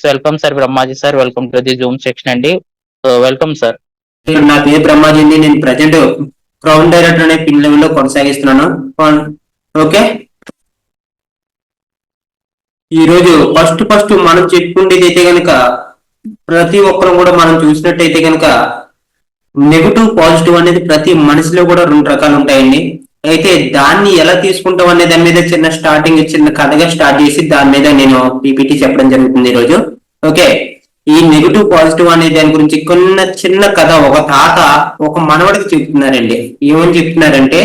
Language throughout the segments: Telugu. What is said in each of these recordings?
Welcome sir Brahmaji sir. Welcome to the Zoom section అండి. Welcome sir. నా పేరు బ్రహ్మాజీ అండి. నేను ప్రజెంట్ క్రౌన్ డైరెక్టర్ అనే పిన్ లెవెల్ లో కొనసాగిస్తున్నాను. ఓకే, ఈ రోజు ఫస్ట్ మనం చెప్పుకునేది అయితే కనుక ప్రతి ఒక్కరు కూడా మనం చూసినట్టయితే కనుక నెగటివ్ పాజిటివ్ అనేది ప్రతి మనిషిలో కూడా రెండు రకాలు ఉంటాయండి. అయితే దాన్ని ఎలా తీసుకుంటాం అనే దాని మీద చిన్న కథగా స్టార్ట్ చేసి దాని మీద నేను పీపీటీ చెప్పడం జరుగుతుంది ఈరోజు. ఓకే, ఈ నెగటివ్ పాజిటివ్ అనే దాని గురించి చిన్న కథ ఒక తాత ఒక మనవడికి చెప్తున్నారండి. ఏమని చెప్తున్నారంటే,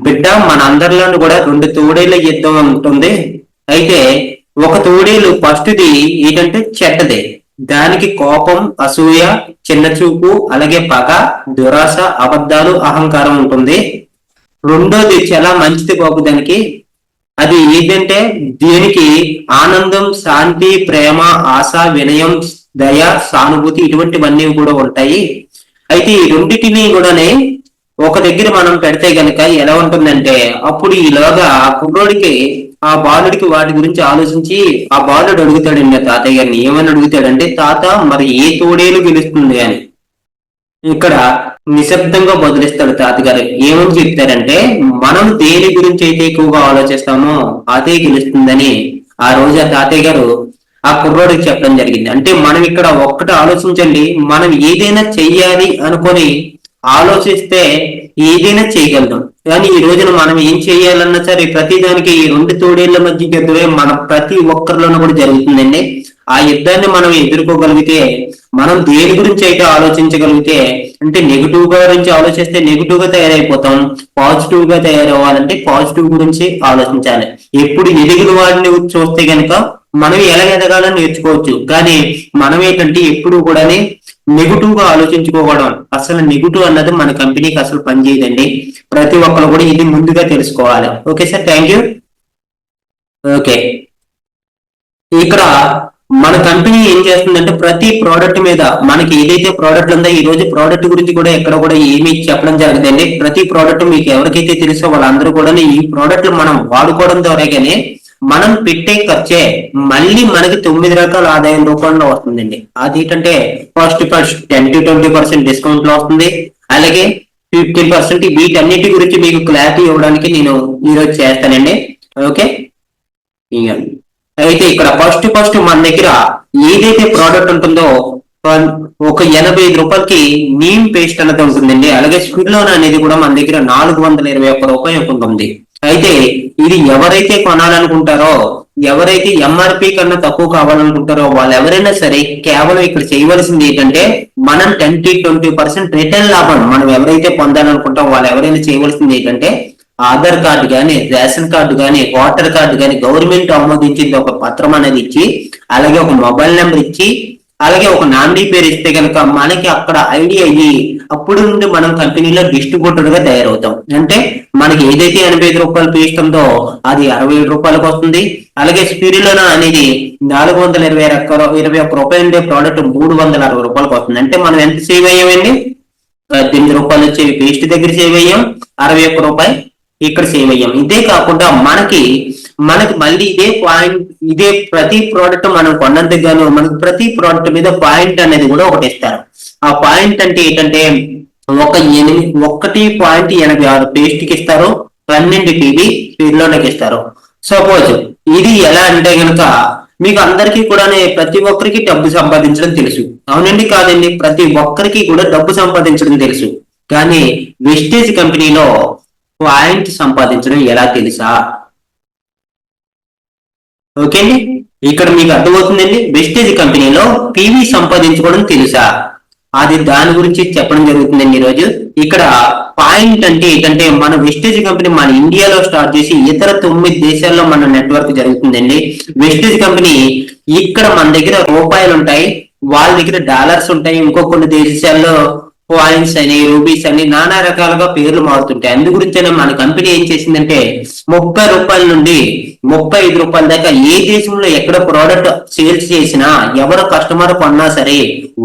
బిడ్డ మన అందరిలోనూ కూడా రెండు తోడేళ్ల యుద్ధం ఉంటుంది. అయితే ఒక తోడేలు ఫస్ట్ది ఏంటంటే చెడ్డదే, దానికి కోపం, అసూయ, చిన్న చూపు, అలాగే పగ, దురాశ, అబద్ధాలు, అహంకారం ఉంటుంది. రెండోది చాలా మంచిది బాబు, దానికి అది ఏంటంటే దీనికి ఆనందం, శాంతి, ప్రేమ, ఆశ, వినయం, దయ, సానుభూతి ఇటువంటివన్నీ కూడా ఉంటాయి. అయితే ఈ రెండింటినీ కూడానే ఒక దగ్గర మనం పెడితే గనక ఎలా ఉంటుందంటే, అప్పుడు ఈలోగా కుర్రోడికి ఆ బాలుడికి వాటి గురించి ఆలోచించి ఆ బాలుడు అడుగుతాడండి తాతయ్య గారిని. ఏమని అడుగుతాడంటే, తాత మరి ఏ తోడేలు గెలుస్తుంది అని. ఇక్కడ నిశ్శబ్దంగా బదులిస్తాడు తాతగారు. ఏమని చెప్తారంటే, మనం దేని గురించి అయితే ఎక్కువగా ఆలోచిస్తామో అదే గెలుస్తుందని ఆ రోజు ఆ తాతయ్య గారు ఆ కుర్రోడికి చెప్పడం జరిగింది. అంటే మనం ఇక్కడ ఒక్కటి ఆలోచించండి, మనం ఏదైనా చెయ్యాలి అనుకొని ఆలోచిస్తే ఏదైనా చేయగలుగుతాం. కానీ ఈ రోజున మనం ఏం చేయాలన్నా సరే ప్రతిదానికి ఈ రెండు తోడేళ్ల మధ్య యుద్ధమే మన ప్రతి ఒక్కరిలోనూ కూడా జరుగుతుందండి. ఆ యుద్ధాన్ని మనం ఎదుర్కోగలిగితే, మనం దేని గురించి అయితే ఆలోచించగలిగితే, అంటే నెగిటివ్ గా గురించి ఆలోచిస్తే నెగిటివ్ గా తయారైపోతాం, పాజిటివ్ గా తయారవ్వాలంటే పాజిటివ్ గురించి ఆలోచించాలి. ఎప్పుడు ఎదిగిన వాడిని చూస్తే కనుక మనం ఎలా ఎదగాలని నేర్చుకోవచ్చు. కానీ మనం ఏంటంటే ఎప్పుడు కూడా నెగిటివ్ గా ఆలోచించుకోవడం, అసలు నెగిటివ్ అన్నది మన కంపెనీకి అసలు పనిచేయదండి. ప్రతి ఒక్కరు కూడా ఇది ముందుగా తెలుసుకోవాలి. Okay sir, thank you. Okay, ఇక్కడ మన కంపెనీ ఏం చేస్తుందంటే ప్రతి ప్రోడక్ట్ మీద మనకి ఏదైతే ప్రోడక్ట్ ఉందో, ఈ రోజు ప్రోడక్ట్ గురించి కూడా ఎక్కడ కూడా ఏమీ చెప్పడం జరగదండి. ప్రతి ప్రోడక్ట్ మీకు ఎవరికైతే తెలుసో వాళ్ళందరూ కూడా ఈ ప్రోడక్ట్లు మనం వాడుకోవడం ద్వారా కానీ మనం పెట్టే ఖర్చే మళ్ళీ మనకి 9 రకాల ఆదాయం రూపంలో వస్తుందండి. అది ఏంటంటే ఫస్ట్ 10-20% డిస్కౌంట్ లో వస్తుంది, అలాగే 15%. వీటన్నిటి గురించి మీకు క్లారిటీ ఇవ్వడానికి నేను ఈరోజు చేస్తానండి. ఓకే, అయితే ఇక్కడ ఫస్ట్ మన దగ్గర ఏదైతే ప్రోడక్ట్ ఉంటుందో ఒక 85 రూపాయలకి నీమ్ పేస్ట్ అనేది ఉంటుందండి. అలాగే స్క్విడ్లోన్ అనేది కూడా మన దగ్గర 421 రూపాయలు ఉంటుంది. అయితే ఇది ఎవరైతే కొనాలనుకుంటారో, ఎవరైతే ఎంఆర్పి కన్నా తక్కువ కావాలనుకుంటారో వాళ్ళు ఎవరైనా సరే కేవలం ఇక్కడ చేయవలసింది ఏంటంటే, మనం 10-20% రిటర్న్ లాభం మనం ఎవరైతే పొందాలనుకుంటారో వాళ్ళు ఎవరైనా చేయవలసింది ఏంటంటే, ఆధార్ కార్డు కానీ, రేషన్ కార్డు కానీ, ఓటర్ కార్డు కానీ, గవర్నమెంట్ ఆమోదించింది ఒక పత్రం అనేది ఇచ్చి, అలాగే ఒక మొబైల్ నెంబర్ ఇచ్చి, అలాగే ఒక నామినీ పేరు ఇస్తే కనుక మనకి అక్కడ ఐడి అయ్యి అప్పుడు నుండి మనం కంపెనీలో డిస్ట్రిబ్యూటర్ గా తయారవుతాం. అంటే మనకి ఏదైతే 85 రూపాయలు పేస్ట్ ఉందో అది 67 రూపాయలకు వస్తుంది. అలాగే స్పీరిలోనా అనేది 421 రూపాయలు ఉండే ప్రోడక్ట్ 360 రూపాయలకు వస్తుంది. అంటే మనం ఎంత సేవ్ అయ్యామండి? 18 రూపాయలు వచ్చే పేస్ట్ దగ్గర సేవ్ అయ్యాం, 61 రూపాయలు ఇక్కడ సేవ్ అయ్యాం. ఇదే కాకుండా మనకి మళ్ళీ ఇదే ప్రతి ప్రోడక్ట్ మనం కొన్నందుకు గాను మనకి ప్రతి ప్రోడక్ట్ మీద పాయింట్ అనేది కూడా ఒకటి ఇస్తారు. ఆ పాయింట్ అంటే ఏంటంటే 1.86 పేస్ట్ కి ఇస్తారు, 12 టీవీ స్పీడ్లోకి ఇస్తారు. సపోజ్ ఇది ఎలా అంటే కనుక మీకు అందరికీ కూడా ప్రతి ఒక్కరికి డబ్బు సంపాదించడం తెలుసు, అవునండి కాదండి? ప్రతి ఒక్కరికి కూడా డబ్బు సంపాదించడం తెలుసు. కానీ వెస్టేజ్ కంపెనీలో పాయింట్ సంపాదించడం ఎలా తెలుసా? ఓకే అండి, ఇక్కడ మీకు అర్థమవుతుందండి. వెస్టేజ్ కంపెనీలో పీవీ సంపాదించుకోవడం తెలుసా? అది దాని గురించి చెప్పడం జరుగుతుందండి ఈరోజు. ఇక్కడ పాయింట్ అంటే ఏంటంటే, మన వెస్టేజ్ కంపెనీ మన ఇండియాలో స్టార్ట్ చేసి ఇతర 9 దేశాల్లో మన నెట్వర్క్ జరుగుతుందండి. వెస్టేజ్ కంపెనీ ఇక్కడ మన దగ్గర రూపాయలు ఉంటాయి, వాళ్ళ దగ్గర డాలర్స్ ఉంటాయి, ఇంకో కొన్ని దేశాల్లో పాయింట్స్ అని, రూపీస్ అని నానా రకాలుగా పేర్లు మారుతుంటాయి. అందు గురించైనా మన కంపెనీ ఏం చేసిందంటే 30 రూపాయల నుండి 35 రూపాయల దాకా ఏ దేశంలో ఎక్కడ ప్రోడక్ట్ సేల్స్ చేసినా ఎవరు కస్టమర్ కొన్నా సరే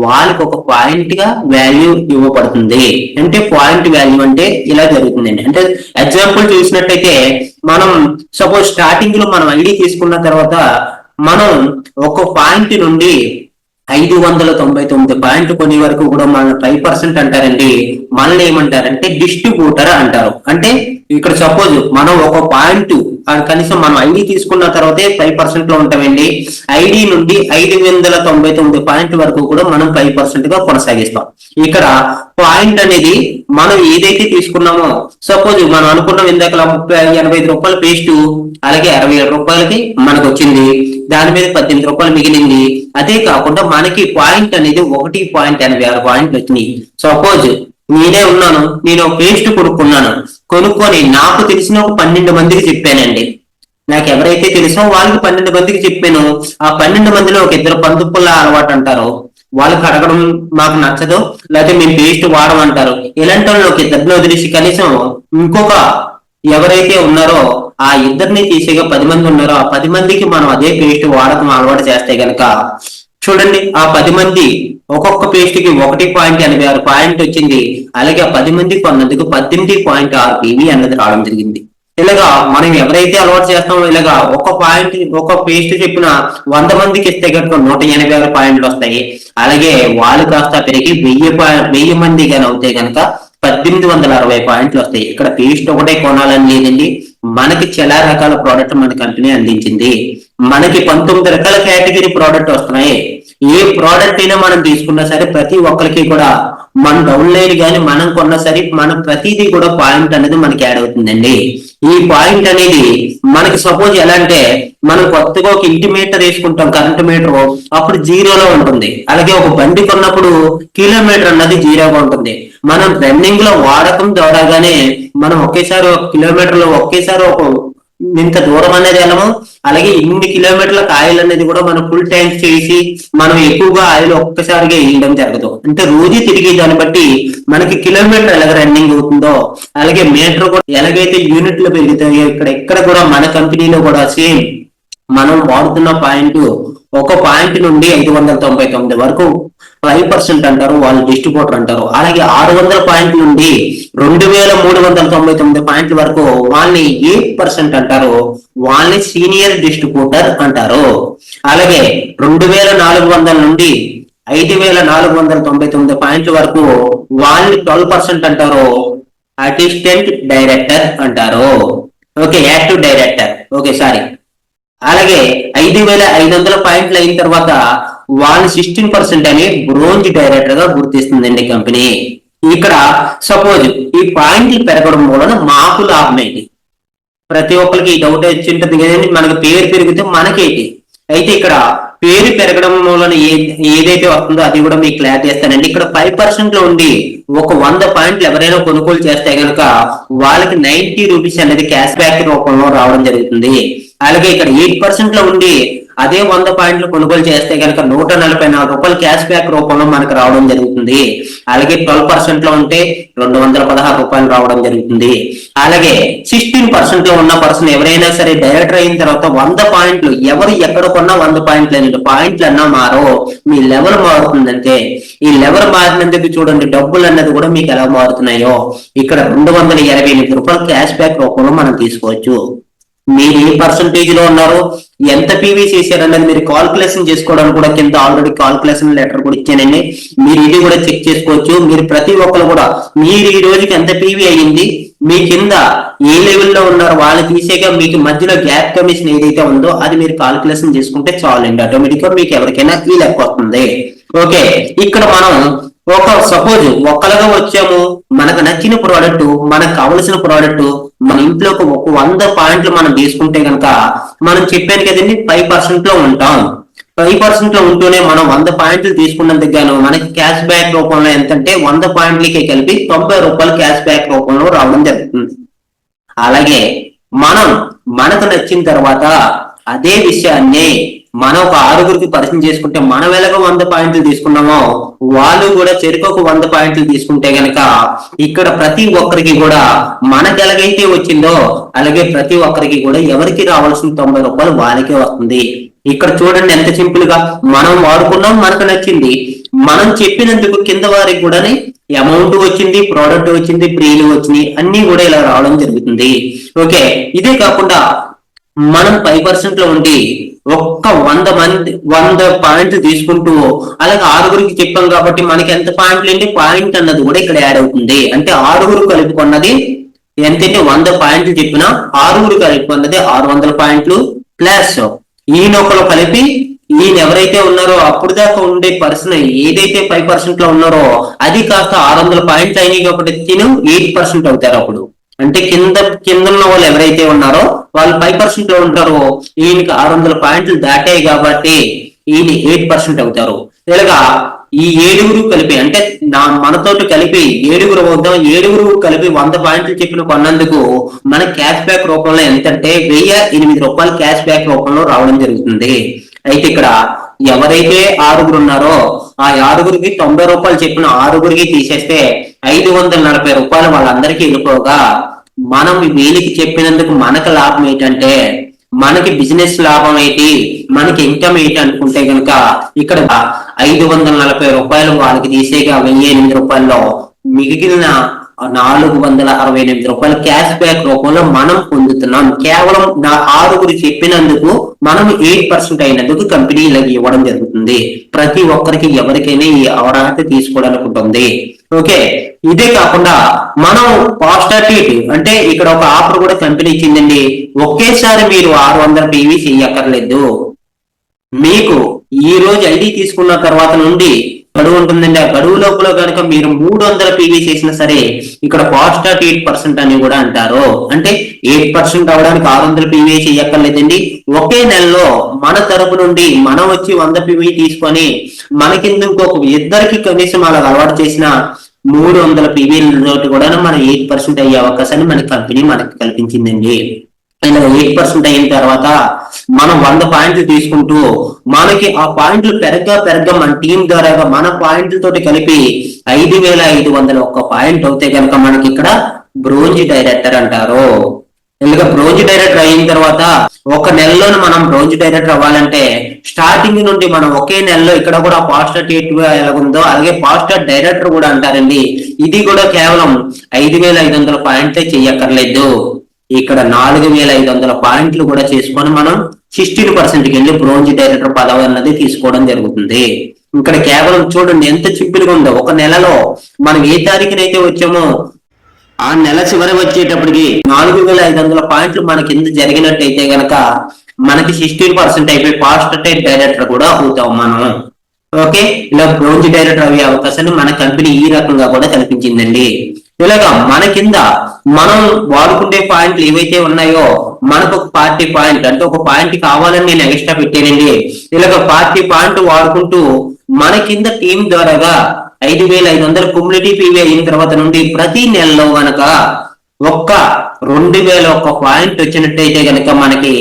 వాళ్ళకి ఒక పాయింట్ గా వాల్యూ ఇవ్వబడుతుంది. అంటే పాయింట్ వాల్యూ అంటే ఇలా జరుగుతుందండి. అంటే ఎగ్జాంపుల్ చూసినట్టయితే మనం సపోజ్ స్టార్టింగ్ లో మనం ఐడి తీసుకున్న తర్వాత మనం ఒక పాయింట్ నుండి 599 పాయింట్లు కొని వరకు కూడా మన 5% అంటారండి. మనల్ని ఏమంటారంటే డిస్ట్రిబ్యూటర్ అంటారు. అంటే ఇక్కడ సపోజ్ మనం ఒక పాయింట్ కనీసం మనం ఐడి తీసుకున్న తర్వాతే 5% లో ఉంటామండి. ఐడి నుండి 599 పాయింట్ వరకు కూడా మనం 5% గా కొనసాగిస్తాం. ఇక్కడ పాయింట్ అనేది మనం ఏదైతే తీసుకున్నామో, సపోజ్ మనం అనుకున్నాం ఇందాక 85 రూపాయల పేస్ట్ అలాగే 67 రూపాయలకి మనకు వచ్చింది, దాని మీద 18 రూపాయలు మిగిలింది. అదే కాకుండా మనకి పాయింట్ అనేది 1.86 పాయింట్లు వచ్చినాయి. సపోజ్ నేనే ఉన్నాను, నేను పేస్ట్ కొనుక్కొని నాకు తెలిసిన ఒక 12 మందికి చెప్పానండి. నాకు ఎవరైతే తెలుసో వాళ్ళకి 12 మందికి చెప్పాను. ఆ 12 మందిలో ఒక ఇద్దరు పందుపుల్ల అలవాటు అంటారు, వాళ్ళకి అడగడం మాకు నచ్చదు, లేకపోతే మేము పేస్ట్ వాడమంటారు. ఇలాంటి వాళ్ళు ఒక ఇద్దరిని వదిలేసి కనీసం ఇంకొక ఎవరైతే ఉన్నారో ఆ ఇద్దరిని తీసేగా 10 మంది ఉన్నారో ఆ 10 మందికి మనం అదే పేస్ట్ వాడకం అలవాటు చేస్తే గనక చూడండి, ఆ 10 మంది ఒక్కొక్క పేస్ట్ కి 1.86 పాయింట్ వచ్చింది. అలాగే ఆ 10 మంది కొన్నందుకు 18.6 పీవీ అన్నది రావడం జరిగింది. ఇలాగా మనం ఎవరైతే అలవాటు చేస్తామో ఇలాగా ఒక పేస్ట్ చెప్పిన 100 మందికి ఇస్తే కనుక 186 పాయింట్లు వస్తాయి. అలాగే వాళ్ళు కాస్త పెరిగి 1000 మంది కానీ అవుతాయి కనుక 1860 పాయింట్లు వస్తాయి. ఇక్కడ పేస్ట్ ఒకటే కొనాలని లేదండి, మనకి చాలా రకాల ప్రోడక్ట్ మన కంపెనీ అందించింది. మనకి 19 రకాల కేటగిరీ ప్రోడక్ట్ వస్తున్నాయి. ఏ ప్రోడక్ట్ అయినా మనం తీసుకున్నా సరే ప్రతి ఒక్కరికి కూడా మన డౌన్లైన్ కానీ మనం కొన్నా సరే మన ప్రతిదీ కూడా పాయింట్ అనేది మనకి యాడ్ అవుతుందండి. ఈ పాయింట్ అనేది మనకి సపోజ్ ఎలా అంటే మనం కొత్తగా ఒక ఇంటి మీటర్ వేసుకుంటాం, కరెంట్ మీటర్, అప్పుడు జీరోలో ఉంటుంది. అలాగే ఒక బండి కొన్నప్పుడు కిలోమీటర్ అన్నది జీరోగా ఉంటుంది. మనం రన్నింగ్ లో వాడకం ద్వారాగానే మనం ఒకేసారి 1 కిలోమీటర్ లో ఒకేసారి ఇంత దూరం అనేది వెళ్ళము. అలాగే ఇన్ని కిలోమీటర్ల ఆయిల్ అనేది కూడా మనం ఫుల్ ట్యాంక్ చేసి మనం ఎక్కువగా ఆయిల్ ఒక్కసారిగా వేయడం జరగదు. అంటే రోజు తిరిగి దాన్ని బట్టి మనకి కిలోమీటర్ ఎలాగ రన్నింగ్ అవుతుందో అలాగే మీటర్ కూడా ఎలాగైతే యూనిట్లు పెరుగుతాయో ఇక్కడ కూడా మన కంపెనీలో కూడా సేమ్ మనం వాడుతున్న పాయింట్ ఒక పాయింట్ నుండి 599 వరకు 5% అంటారు, వాళ్ళు డిస్ట్రిబ్యూటర్ అంటారు. అలాగే 600 పాయింట్ల నుండి 2399 పాయింట్ల వరకు వాళ్ళని 8% అంటారు, వాళ్ళని సీనియర్ డిస్ట్రిబ్యూటర్ అంటారు. అలాగే 2400 నుండి 5499 పాయింట్ల వరకు వాళ్ళని 12% అంటారు, అసిస్టెంట్ డైరెక్టర్ అంటారు. Okay, active director. Okay sorry. అలాగే 5500 పాయింట్లు అయిన తర్వాత వాళ్ళు 16% అని బ్రోంజ్ డైరెక్టర్ గా గుర్తిస్తుందండి కంపెనీ. ఇక్కడ సపోజ్ ఈ పాయింట్లు పెరగడం వలన మాకు లాభం ఏంటి? ప్రతి ఒక్కరికి ఈ డౌట్ వచ్చి ఉంటుంది కదండి, మనకి పేరు పెరిగితే మనకేంటి? అయితే ఇక్కడ పేరు పెరగడం వలన ఏదైతే వస్తుందో అది కూడా మీకు క్లారిటీ చేస్తానండి. ఇక్కడ 5% లో ఉండి ఒక 100 పాయింట్లు ఎవరైనా కొనుగోలు చేస్తే కనుక వాళ్ళకి 90 రూపీస్ అనేది క్యాష్ బ్యాక్ రూపంలో రావడం జరుగుతుంది. అలాగే ఇక్కడ 8% లో ఉండి అదే 100 పాయింట్లు కొనుగోలు చేస్తే కనుక 144 రూపాయలు క్యాష్ బ్యాక్ రూపంలో మనకు రావడం జరుగుతుంది. అలాగే 12% లో ఉంటే 216 రూపాయలు రావడం జరుగుతుంది. అలాగే 16% లో ఉన్న పర్సన్ ఎవరైనా సరే డైరెక్టర్ అయిన తర్వాత 100 పాయింట్లు ఎవరు ఎక్కడ కొన్నా 100 పాయింట్లు అన్నా మారో మీ లెవెల్ మారుతుందంటే ఈ లెవెల్ మారినందుకు చూడండి డబ్బులు అన్నది కూడా మీకు ఎలా మారుతున్నాయో ఇక్కడ 228 రూపాయలు క్యాష్ బ్యాక్ రూపంలో మనం తీసుకోవచ్చు. మీరు ఏ పర్సంటేజ్ లో ఉన్నారు, ఎంత పీవీ చేశారన్నది మీరు కాల్కులేషన్ చేసుకోవడానికి కూడా కింద ఆల్రెడీ కాల్కులేషన్ లెటర్ కూడా ఇచ్చానండి. మీరు ఇది కూడా చెక్ చేసుకోవచ్చు. మీరు ప్రతి ఒక్కరు కూడా మీరు ఈ రోజుకి ఎంత పీవీ అయ్యింది, మీ కింద ఏ లెవెల్లో ఉన్నారు వాళ్ళు తీసేగా మీకు మధ్యలో గ్యాప్ కమిషన్ ఏదైతే ఉందో అది మీరు కాల్కులేషన్ చేసుకుంటే చాలండి, ఆటోమేటిక్ గా మీకు ఎవరికైనా ఈ లెక్క వస్తుంది. ఓకే, ఇక్కడ మనం సపోజ్ ఒక్కలుగా వచ్చాము, మనకు నచ్చిన ప్రోడక్ట్, మనకు కావలసిన ప్రోడక్ట్ మన ఇంట్లోకి ఒక 100 పాయింట్లు మనం తీసుకుంటే కనుక మనం చెప్పాను కదండి 5% లో ఉంటాం. 5% లో ఉంటూనే మనం 100 పాయింట్లు తీసుకున్నందుకు గాను మనకి క్యాష్ బ్యాక్ రూపంలో ఎంతంటే 100 పాయింట్లకి కలిపి 90 రూపాయలు క్యాష్ బ్యాక్ రూపంలో రావడం జరుగుతుంది. అలాగే మనకు నచ్చిన తర్వాత అదే విషయాన్ని మనం ఒక 6గురికి పరిచయం చేసుకుంటే మనం ఎలాగో 100 పాయింట్లు తీసుకున్నామో వాళ్ళు కూడా చెరుకు 100 పాయింట్లు తీసుకుంటే గనక ఇక్కడ ప్రతి ఒక్కరికి కూడా మనకు ఎలాగైతే వచ్చిందో అలాగే ప్రతి ఒక్కరికి కూడా ఎవరికి రావాల్సిన 90 రూపాయలు వాళ్ళకే వస్తుంది. ఇక్కడ చూడండి ఎంత సింపుల్ గా మనం వాడుకున్నాం, మనకు నచ్చింది, మనం చెప్పినందుకు కింద వారికి కూడా అమౌంట్ వచ్చింది, ప్రోడక్ట్ వచ్చింది, ప్రీలు వచ్చినాయి, అన్ని కూడా ఇలా రావడం జరుగుతుంది. ఓకే, ఇదే కాకుండా మనం 5% లో ఉండి ఒక్క 100 పాయింట్లు తీసుకుంటూ అలాగే 6గురికి చెప్పాం కాబట్టి మనకి ఎంత పాయింట్లు ఏంటి పాయింట్ అన్నది కూడా ఇక్కడ యాడ్ అవుతుంది. అంటే 6గురు కలుపుకున్నది ఎంతంటే 100 పాయింట్లు చెప్పినా 6గురు కలుపుకున్నది 600 పాయింట్లు ప్లస్ ఈయనొకరు కలిపి ఈయన ఎవరైతే ఉన్నారో అప్పుడు దాకా ఉండే పర్సన్ ఏదైతే 5% లో ఉన్నారో అది కాస్త 600 పాయింట్లు అయినాయి కాబట్టి తిను 8% అవుతారు. అప్పుడు అంటే కింద ఉన్న వాళ్ళు ఎవరైతే ఉన్నారో వాళ్ళు 5% లో ఉంటారో ఈయనకి 600 పాయింట్లు దాటాయి కాబట్టి ఈయన 8% అవుతారు. ఇలాగా ఈ 7గురు కలిపి అంటే మనతోటి కలిపి 7గురు అవుతాం. 7గురు కలిపి 100 పాయింట్లు చెప్పిన కొన్నందుకు మన క్యాష్ బ్యాక్ రూపంలో ఎంతంటే 1008 రూపాయలు క్యాష్ బ్యాక్ రూపంలో రావడం జరుగుతుంది. అయితే ఇక్కడ ఎవరైతే 6గురు ఉన్నారో ఆ 6గురికి 90 రూపాయలు చెప్పిన 6గురికి తీసేస్తే 540 రూపాయలు వాళ్ళందరికీ వెళ్ళిపోగా మనం వీళ్ళకి చెప్పినందుకు మనకు లాభం ఏంటంటే మనకి బిజినెస్ లాభం ఏంటి మనకి ఇన్కమ్ ఏంటి అనుకుంటే కనుక ఇక్కడ 540 రూపాయలు వాళ్ళకి తీసేగా 1008 రూపాయల్లో మిగిలిన 468 రూపాయలు క్యాష్ బ్యాక్ రూపంలో మనం పొందుతున్నాం. కేవలం 6గురు చెప్పినందుకు మనం 8% అయినందుకు కంపెనీ ఇలా ఇవ్వడం జరుగుతుంది. ప్రతి ఒక్కరికి ఎవరికైనా ఈ అవగాహన తీసుకోవడానికి ఉంటుంది. ఓకే, ఇదే కాకుండా మనం పాస్టాటిట్ అంటే ఇక్కడ ఒక ఆఫర్ కూడా కంపెనీ ఇచ్చిందండి. ఒకేసారి మీరు 600 PV చెయ్యక్కర్లేదు. మీకు ఈ రోజు ఐడి తీసుకున్న తర్వాత నుండి గడువు ఉంటుందండి. ఆ గడువు లోపల కనుక మీరు 300 PV చేసినా సరే ఇక్కడ కాస్ట్ అట్ 8% అని కూడా అంటారు. అంటే 8% అవడానికి 600 PV చెయ్యక్కర్లేదండి. ఒకే నెలలో మన తరపు నుండి మనం వచ్చి 100 PV తీసుకొని మనకింద ఇంకొక ఇద్దరికి కనీసం అలా అలవాటు చేసిన 300 PV కూడా మన 8% అయ్యే అవకాశాన్ని మన కంపెనీ మనకి కల్పించిందండి. 8% అయిన తర్వాత మనం 100 పాయింట్లు తీసుకుంటూ మనకి ఆ పాయింట్లు పెరగ్గా మన టీం ద్వారా మన పాయింట్లతోటి కలిపి 5501 పాయింట్ అవుతే కనుక మనకి ఇక్కడ బ్రోంజ్ డైరెక్టర్ అంటారు. ఇలాగ బ్రోంజ్ డైరెక్టర్ అయిన తర్వాత ఒక నెలలోనే మనం బ్రోంజ్ డైరెక్టర్ అవ్వాలంటే స్టార్టింగ్ నుండి మనం ఒకే నెలలో ఇక్కడ కూడా పాస్టర్ ఎలాగుందో అలాగే పాస్టర్ డైరెక్టర్ కూడా అంటారండి. ఇది కూడా కేవలం 5500 పాయింట్లే చెయ్యక్కర్లేదు. ఇక్కడ 4500 పాయింట్లు కూడా చేసుకొని మనం 16%కి వెళ్ళి బ్రోంజ్ డైరెక్టర్ పదవి అన్నది తీసుకోవడం జరుగుతుంది. ఇక్కడ కేవలం చూడండి ఎంత సింపుల్గా ఉందో. ఒక నెలలో మనం ఏ తారీఖునైతే వచ్చామో ఆ నెల చివరి వచ్చేటప్పటికి 4500 పాయింట్లు మన కింద జరిగినట్టయితే గనక మనకి 16% అయిపోయి పాస్ట్ డైరెక్టర్ కూడా అవుతాం మనం. ఓకే, ఇలా బ్రోంజ్ డైరెక్టర్ అయ్యే అవకాశాన్ని మన కంపెనీ ఈ రకంగా కూడా కల్పించిందండి. ఇలాగా మన కింద మనం వాడుకునే పాయింట్లు ఏవైతే ఉన్నాయో మనకు ఒక పార్టీ పాయింట్ అంటే ఒక పాయింట్ కావాలని నేను ఎక్స్ట్రా పెట్టానండి. ఇలాగ పార్టీ పాయింట్ వాడుకుంటూ మన కింద టీం ద్వారాగా 5500 కమ్యూనిటీ PV అయిన తర్వాత నుండి ప్రతి నెలలో గనక 2001 పాయింట్ వచ్చినట్టయితే గనక మనకి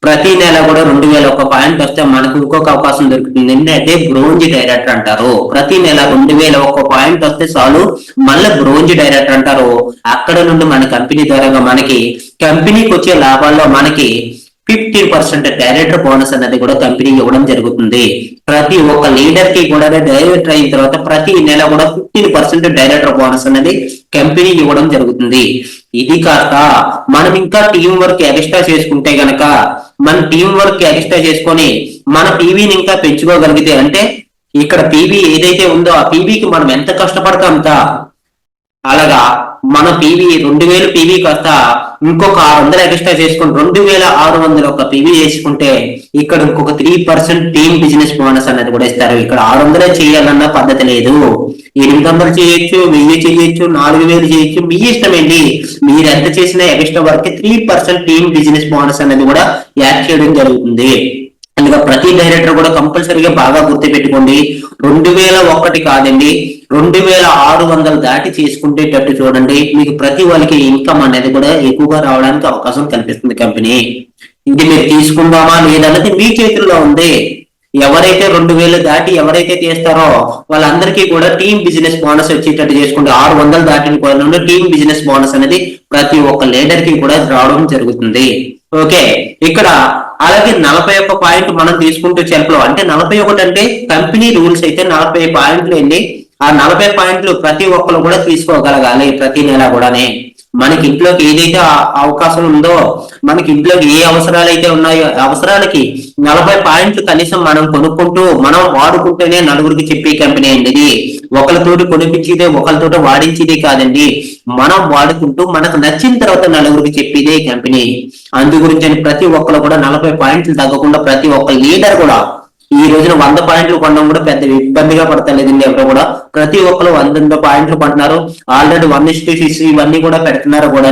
ప్రతి నెల కూడా 2001 పాయింట్ వస్తే మనకు ఇంకొక అవకాశం దొరుకుతుంది. అంటే బ్రోంజ్ డైరెక్టర్ అంటారు. ప్రతి నెల 2001 పాయింట్ వస్తే చాలు మళ్ళీ బ్రోంజ్ డైరెక్టర్ అంటారు. అక్కడ నుండి మన కంపెనీ ద్వారా మనకి కంపెనీకి వచ్చే లాభాల్లో మనకి 15% డైరెక్టర్ బోనస్ అనేది కూడా కంపెనీ ఇవ్వడం జరుగుతుంది. ప్రతి ఒక్క లీడర్ కి కూడా డైరెక్టర్ అయిన తర్వాత ప్రతి నెల కూడా 15% డైరెక్టర్ బోనస్ అనేది కంపెనీ ఇవ్వడం జరుగుతుంది. ఇది కాక మనం ఇంకా టీం వర్క్ ఎక్స్ట్రా చేసుకుంటే గనక మన టీం వర్క్ ఎక్స్ట్రా చేసుకొని మన PVని ఇంకా పెంచుకోగలిగితే అంటే ఇక్కడ PV ఏదైతే ఉందో ఆ PVకి మనం ఎంత కష్టపడతాం అంత అలాగా మన PV 2000 PV కాస్త ఇంకొక 600 ఎక్స్ట్రా చేసుకుని 2601 PV చేసుకుంటే ఇక్కడ ఇంకొక 3% టీమ్ బిజినెస్ బోనస్ అనేది కూడా ఇస్తారు. ఇక్కడ 600 చేయాలన్న పద్ధతి లేదు. 800 చేయొచ్చు, 1000 చేయొచ్చు, 4000 చేయొచ్చు, మీ ఇష్టమేంటి. మీరు ఎంత చేసినా extra work 3% team business bonus అనేది కూడా యాడ్ చేయడం జరుగుతుంది. అందుకే ప్రతి డైరెక్టర్ కూడా కంపల్సరీగా బాగా గుర్తుపెట్టుకోండి. 2001 కాదండి 2600 దాటి చేసుకుంటేటట్టు చూడండి. మీకు ప్రతి వాళ్ళకి ఇన్కమ్ అనేది కూడా ఎక్కువగా రావడానికి అవకాశం కల్పిస్తుంది కంపెనీ. ఇది మీరు తీసుకుందామా లేదన్నది మీ చేతుల్లో ఉంది. ఎవరైతే 2000 దాటి ఎవరైతే తీస్తారో వాళ్ళందరికీ కూడా టీమ్ బిజినెస్ బోనస్ వచ్చేటట్టు చేసుకుంటే 600 దాటిన కూడా టీమ్ బిజినెస్ బోనస్ అనేది ప్రతి ఒక్క లీడర్ కి కూడా రావడం జరుగుతుంది. ఓకే, ఇక్కడ అలాగే 41 పాయింట్ మనం తీసుకుంటూ చెల్పలో అంటే 41 అంటే కంపెనీ రూల్స్ అయితే 40 పాయింట్లు అండి. ఆ 40 పాయింట్లు ప్రతి ఒక్కరు కూడా తీసుకోగలగాలి ప్రతి నెల కూడానే. మనకి ఇంట్లోకి ఏదైతే అవకాశం ఉందో, మనకి ఇంట్లోకి ఏ అవసరాలు అయితే ఉన్నాయో అవసరాలకి 40 పాయింట్లు కనీసం మనం కొనుక్కుంటూ మనం వాడుకుంటూనే నలుగురికి చెప్పే కంపెనీ అండి ఇది. ఒకరితోటి కొనిపించేదే ఒకరితోటి వాడించేదే కాదండి, మనం వాడుకుంటూ మనకు నచ్చిన తర్వాత నలుగురికి చెప్పేదే కంపెనీ. అందు గురించి ప్రతి ఒక్కరు కూడా 40 పాయింట్లు తగ్గకుండా ప్రతి ఒక్క లీడర్ కూడా ఈ రోజున 100 పాయింట్లు కొనడం కూడా పెద్ద ఇబ్బందిగా పడతలేదండి. ఎవరు కూడా ప్రతి ఒక్కరు 100 పాయింట్లు కొంటున్నారు. ఆల్రెడీ 1:6 ఇవన్నీ కూడా పెడుతున్నారు కూడా.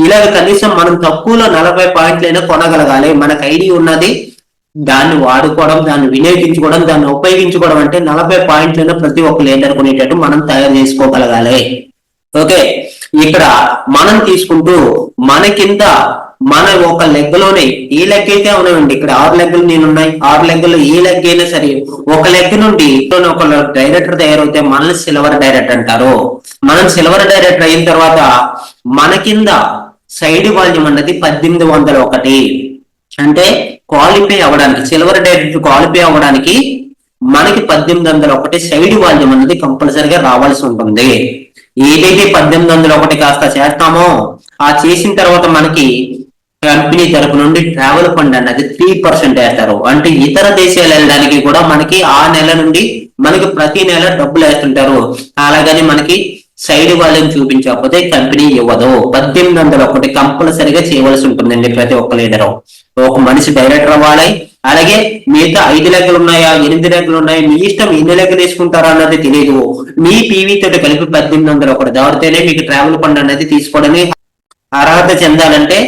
ఇలాగ కనీసం మనం తక్కువలో 40 పాయింట్లైనా కొనగలగాలి. మనకు ఐడి ఉన్నది, దాన్ని వాడుకోవడం, దాన్ని వినియోగించుకోవడం, దాన్ని ఉపయోగించుకోవడం అంటే 40 పాయింట్లైనా ప్రతి ఒక్క లీడర్ కొనేటట్టు మనం తయారు చేసుకోగలగాలి. ఓకే, ఇక్కడ మనం తీసుకుంటూ మన కింద మన ఒక లెగ్గలోనే ఏ లెగ్ అయితే ఉన్నాయండి, ఇక్కడ 6 లెగ్గలు నేను ఉన్నాయి. 6 లెగ్గలు ఏ లెగ్ అయినా సరే ఒక లెగ్ నుండి ఒక డైరెక్టర్ తయారైతే మనల్ని సిల్వర్ డైరెక్టర్ అంటారు. మనం సిల్వర్ డైరెక్టర్ అయిన తర్వాత మన కింద సైడ్ వాల్యూమ్ అన్నది 1801. అంటే క్వాలిఫై అవ్వడానికి, సిల్వర్ డైరెక్టర్ క్వాలిఫై అవ్వడానికి మనకి 1801 సైడ్ వాల్యూమ్ అన్నది కంపల్సరిగా రావాల్సి ఉంటుంది. ఏదైతే 1801 కాస్త చేస్తామో ఆ చేసిన తర్వాత మనకి కంపెనీ తరపు నుండి ట్రావెల్ ఫండ్ అన్నది 3% వేస్తారు. అంటే ఇతర దేశాలు వెళ్ళడానికి కూడా మనకి ఆ నెల నుండి మనకి ప్రతి నెల డబ్బులు వేస్తుంటారు. అలాగని మనకి సైడ్ వాల్యూమ్ చూపించకపోతే కంపెనీ ఇవ్వదు. 1801 కంపల్సరిగా చేయవలసి ఉంటుందండి ప్రతి ఒక్క లీడరు. ఒక మనిషి డైరెక్టర్ అవ్వాలి. అలాగే మిగతా 5 లెక్కలు ఉన్నాయా 8 లెక్కలు ఉన్నాయా మీ ఇష్టం, ఎన్ని లెక్కలు తీసుకుంటారా అన్నది తెలియదు. మీ పీవీ తోటి కలిపి 1801 దాటితేనే మీకు ట్రావెల్ ఫండ్ అనేది తీసుకోవడానికి అర్హత చెందాలంటే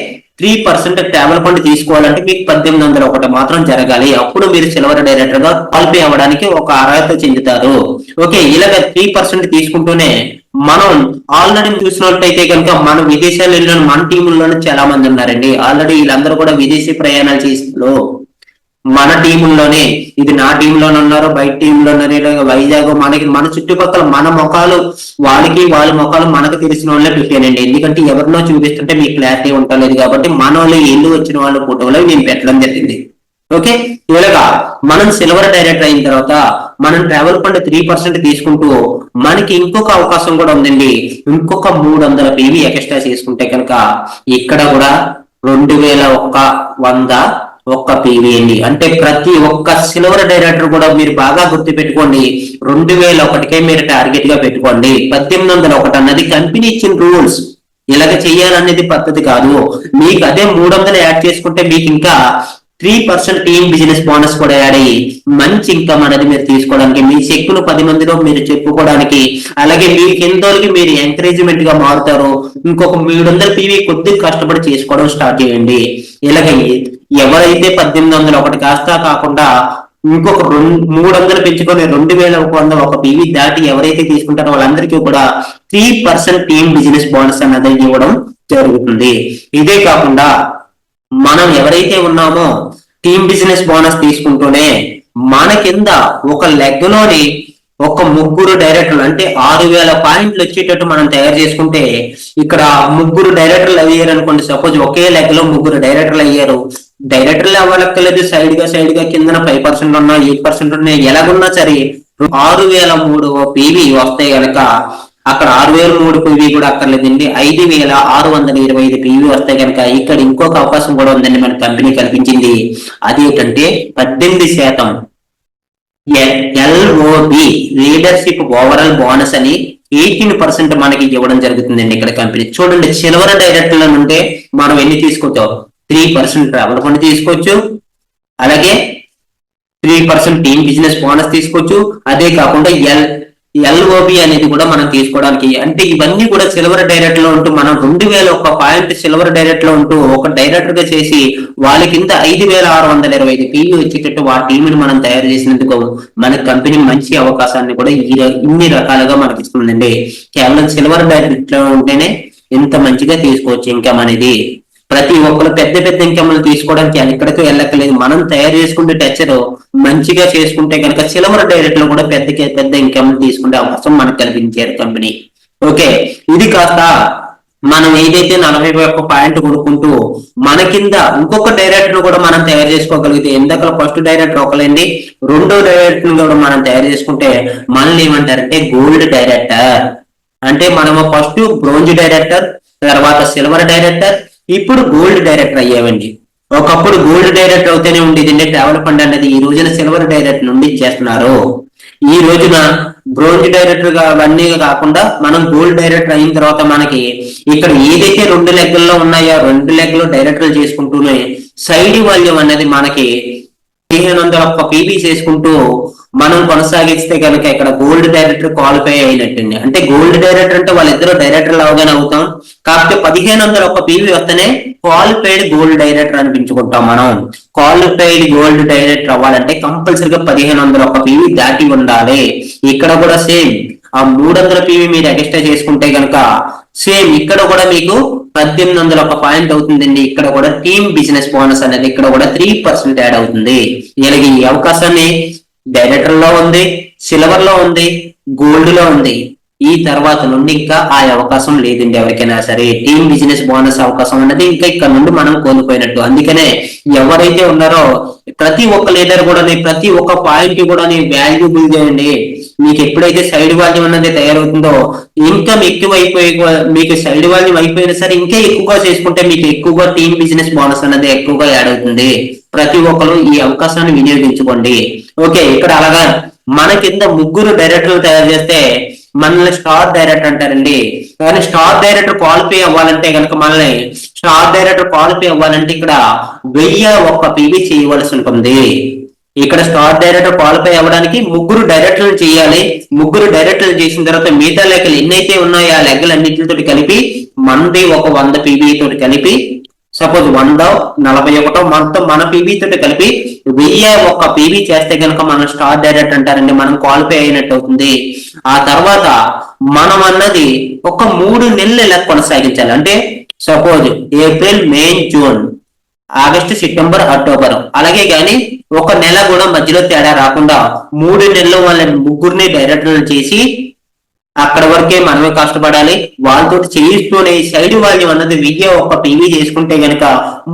3% ట్రావెల్ ఫండ్ తీసుకోవాలంటే మీకు 1801 మాత్రం జరగాలి. అప్పుడు మీరు సిల్వర్ డైరెక్టర్ గా క్వాలిఫై అవ్వడానికి ఒక అర్హత చెందుతారు. ఓకే, ఇలాగ 3% తీసుకుంటూనే మనం ఆల్రెడీ చూసినట్టయితే కనుక మన విదేశాలు వెళ్ళిన మన టీముల్లోనే చాలా మంది ఉన్నారండి. ఆల్రెడీ వీళ్ళందరూ కూడా విదేశీ ప్రయాణాలు చేసిన మన టీముల్లోనే, ఇది నా టీంలోనే ఉన్నారు, బయట టీంలో ఉన్నారు. వైజాగ్ మనకి మన చుట్టుపక్కల మన ముఖాలు వాళ్ళకి వాళ్ళ ముఖాలు మనకు తెలిసిన వాళ్ళే పెట్టానండి. ఎందుకంటే ఎవరినో చూపిస్తుంటే మీకు క్లారిటీ ఉండలేదు కాబట్టి మన వాళ్ళు ఇల్లు వచ్చిన వాళ్ళ ఫోటోలో నేను పెట్టడం జరిగింది. ఓకే, ఇలాగా మనం సిల్వర్ డైరెక్టర్ అయిన తర్వాత మనం ట్రావెల్ ఫండ్ 3% తీసుకుంటూ మనకి ఇంకొక అవకాశం కూడా ఉందండి. ఇంకొక 300 పీవీ ఎక్స్ట్రా చేసుకుంటే కనుక ఇక్కడ కూడా 2100 ఒక్క పీవీ అండి. అంటే ప్రతి ఒక్క సిల్వర్ డైరెక్టర్ కూడా మీరు బాగా గుర్తు పెట్టుకోండి, 2001కే మీరు టార్గెట్ గా పెట్టుకోండి. 1801 అన్నది కంపెనీ ఇచ్చిన రూల్స్, ఇలాగ చెయ్యాలనేది పద్ధతి కాదు. మీకు అదే 300 యాడ్ చేసుకుంటే మీకు ఇంకా 3% టీమ్ బిజినెస్ బోనస్ కూడా యాడ్ అయ్యి మంచి ఇన్కమ్ అనేది మీరు తీసుకోవడానికి, మీ చెక్కులు 10 మందిలో మీరు చెప్పుకోవడానికి, అలాగే మీ కిందోళ్ళకి మీరు ఎంకరేజ్మెంట్ గా మారుతారు. ఇంకొక 300 పీవీ కొద్దిగా కష్టపడి చేసుకోవడం స్టార్ట్ చేయండి. ఇలాగే ఎవరైతే 1801 కాస్త కాకుండా ఇంకొక 300 పెంచుకొని 2100 ఒక పీవీ దాటి ఎవరైతే తీసుకుంటారో వాళ్ళందరికీ కూడా 3% టీమ్ బిజినెస్ బోనస్ అనేది ఇవ్వడం జరుగుతుంది. ఇదే కాకుండా మనం ఎవరైతే ఉన్నామో టీమ్ బిజినెస్ బోనస్ తీసుకుంటూనే మన కింద ఒక లెగ్ లోని ఒక 3 డైరెక్టర్లు అంటే 6000 పాయింట్లు వచ్చేటట్టు మనం తయారు చేసుకుంటే, ఇక్కడ 3 డైరెక్టర్లు అయ్యారు అనుకోండి. సపోజ్ ఒకే లెగ్ లో 3 డైరెక్టర్లు అయ్యారు. డైరెక్టర్లు అవ్వలక్కలేదు, సైడ్ గా కింద 5% ఉన్నా 8% ఉన్నా ఎలాగున్నా సరే 6003 పీవీ వస్తాయి కనుక అక్కడ 6003 పీవీ కూడా అక్కర్లేదండి, 5625 పీవీ వస్తాయి కనుక ఇక్కడ ఇంకొక అవకాశం కూడా ఉందండి మన కంపెనీ కల్పించింది. అదేంటంటే 18% LOB లీడర్షిప్ ఓవరాల్ బోనస్ అని 18% మనకి ఇవ్వడం జరుగుతుందండి ఇక్కడ కంపెనీ. చూడండి, సిల్వర్ డైరెక్టర్ల నుండి మనం ఎన్ని తీసుకోవచ్చు, 3% ట్రావెల్ ఫండ్ తీసుకోవచ్చు, అలాగే 3% టీమ్ బిజినెస్ బోనస్ తీసుకోవచ్చు. అదే కాకుండా LOB అనేది కూడా మనం తీసుకోవడానికి, అంటే ఇవన్నీ కూడా సిల్వర్ డైరెక్టర్ లో ఉంటూ మనం 2001 పాయింట్ సిల్వర్ డైరెక్టర్ లో ఉంటూ ఒక డైరెక్టర్ గా చేసి వాళ్ళ కింద 5625 పీవీ వచ్చేటట్టు ఆ టీంని మనం తయారు చేసినందుకు మన కంపెనీ మంచి అవకాశాన్ని కూడా ఇన్ని రకాలుగా మనకి ఇస్తుందండి. కేవలం సిల్వర్ డైరెక్టర్ లో ఉంటేనే ఇంత మంచిగా తీసుకోవచ్చు ఇన్కమ్ అనేది. ప్రతి ఒక్కరు పెద్ద ఇన్కమ్లు తీసుకోవడానికి ఎక్కడికి వెళ్ళక్కలేదు. మనం తయారు చేసుకుంటే టెచ్చర్ మంచిగా చేసుకుంటే కనుక సిల్వర్ డైరెక్ట్ లో కూడా పెద్ద ఇన్కమ్ తీసుకునే అవకాశం మనకు కల్పించారు కంపెనీ. ఓకే, ఇది కాస్త మనం ఏదైతే 41 పాయింట్ కొనుక్కుంటూ మన కింద ఇంకొక డైరెక్టర్ కూడా మనం తయారు చేసుకోగలిగితే, ఎందుకలా ఫస్ట్ డైరెక్టర్ ఒకలండి, రెండో డైరెక్టర్ కూడా మనం తయారు చేసుకుంటే మనల్ని ఏమంటారంటే గోల్డ్ డైరెక్టర్. అంటే మనము ఫస్ట్ బ్రోంజ్ డైరెక్టర్, తర్వాత సిల్వర్ డైరెక్టర్, ఇప్పుడు గోల్డ్ డైరెక్టర్ అయ్యామండి. ఒకప్పుడు గోల్డ్ డైరెక్టర్ అవుతూనే ఉండేది ట్రావెల్ ఫండ్ అనేది, ఈ రోజున సిల్వర్ డైరెక్టర్ నుండి ఇచ్చేస్తున్నారు. ఈ రోజున బ్రోంజ్ డైరెక్టర్ గా అవన్నీ కాకుండా మనం గోల్డ్ డైరెక్టర్ అయిన తర్వాత మనకి ఇక్కడ ఏదైతే 2 లెగ్గుల్లో ఉన్నాయో 2 లెగ్గులు డైరెక్టర్లు చేసుకుంటూనే సైడ్ వాల్యూమ్ అనేది మనకి 1500 పీబీ చేసుకుంటూ మనం కొనసాగిస్తే కనుక ఇక్కడ గోల్డ్ డైరెక్టర్ క్వాలిఫై అయినట్టండి. అంటే గోల్డ్ డైరెక్టర్ అంటే వాళ్ళిద్దరూ డైరెక్టర్లు అవగానే అవుతాం, కాకపోతే 1500 పీవీ వస్తేనే క్వాలిఫైడ్ గోల్డ్ డైరెక్టర్ అనిపించుకుంటాం. మనం క్వాలిఫైడ్ గోల్డ్ డైరెక్టర్ అవ్వాలంటే కంపల్సరిగా 1500 పీవీ దాటి ఉండాలి. ఇక్కడ కూడా సేమ్ ఆ 300 పీవీ మీరు ఎక్స్ట్రా చేసుకుంటే కనుక సేమ్ ఇక్కడ కూడా మీకు 1800 పాయింట్ అవుతుందండి. ఇక్కడ కూడా టీమ్ బిజినెస్ బోనస్ అనేది ఇక్కడ కూడా 3% యాడ్ అవుతుంది. ఇలాగే ఈ అవకాశాన్ని డైరెక్టర్ లో ఉంది, సిల్వర్ లో ఉంది, గోల్డ్ లో ఉంది. ఈ తర్వాత నుండి ఇంకా ఆ అవకాశం లేదండి ఎవరికైనా సరే. టీమ్ బిజినెస్ బోనస్ అవకాశం అనేది ఇంకా ఇక్కడ నుండి మనం కోల్పోయినట్టు. అందుకనే ఎవరైతే ఉన్నారో ప్రతి ఒక్క లీడర్ కూడా ప్రతి ఒక్క పాయింట్ కూడా వాల్యూబుల్ చేయండి. మీకు ఎప్పుడైతే సైడ్ వాల్యూమ్ అనేది తయారవుతుందో ఇన్కమ్ ఎక్కువైపోయి మీకు సైడ్ వాల్యూమ్ అయిపోయినా సరే ఇంకా ఎక్కువగా చేసుకుంటే మీకు ఎక్కువగా టీమ్ బిజినెస్ బోనస్ అనేది ఎక్కువగా యాడ్ అవుతుంది. ప్రతి ఒక్కరు ఈ అవకాశాన్ని వినియోగించుకోండి. ఓకే, ఇక్కడ అలాగా మన కింద 3 డైరెక్టర్లు తయారు చేస్తే మనల్ని స్టార్ డైరెక్టర్ అంటారండి. కానీ స్టార్ డైరెక్టర్ క్వాలిఫై అవ్వాలంటే కనుక మనల్ని స్టార్ డైరెక్టర్ క్వాలిఫై అవ్వాలంటే ఇక్కడ 1001 పీవీ చేయవలసి ఉంటుంది. ఇక్కడ స్టార్ డైరెక్టర్ క్వాలిఫై అవ్వడానికి 3 డైరెక్టర్లు చేయాలి. 3 డైరెక్టర్లు చేసిన తర్వాత మిగతా లెక్కలు ఎన్నైతే ఉన్నాయో ఆ లెక్కలన్నింటితో కలిపి మనది ఒక 100 పీవీ తోటి కలిపి సపోజ్ 141 మొత్తం మన పీవీ తోటి కలిపి 1001 పీవీ చేస్తే కనుక మనం స్టార్ డైరెక్టర్ అంటారండి. మనం క్వాలిఫై అయినట్టు అవుతుంది. ఆ తర్వాత మనం అన్నది ఒక 3 నెలలు ఇలా కొనసాగించాలి. అంటే సపోజ్ ఏప్రిల్, మే, జూన్, ఆగస్టు, సెప్టెంబర్, అక్టోబర్ అలాగే కానీ ఒక నెల కూడా మధ్యలో తేడా రాకుండా 3 నెలలు వాళ్ళని 3 డైరెక్టర్లు చేసి అక్కడ వరకే మనమే కష్టపడాలి. వాళ్ళతో చేయిస్తూనే సైడ్ వాల్యూమ్ అన్నది 1001 పీవీ చేసుకుంటే గనక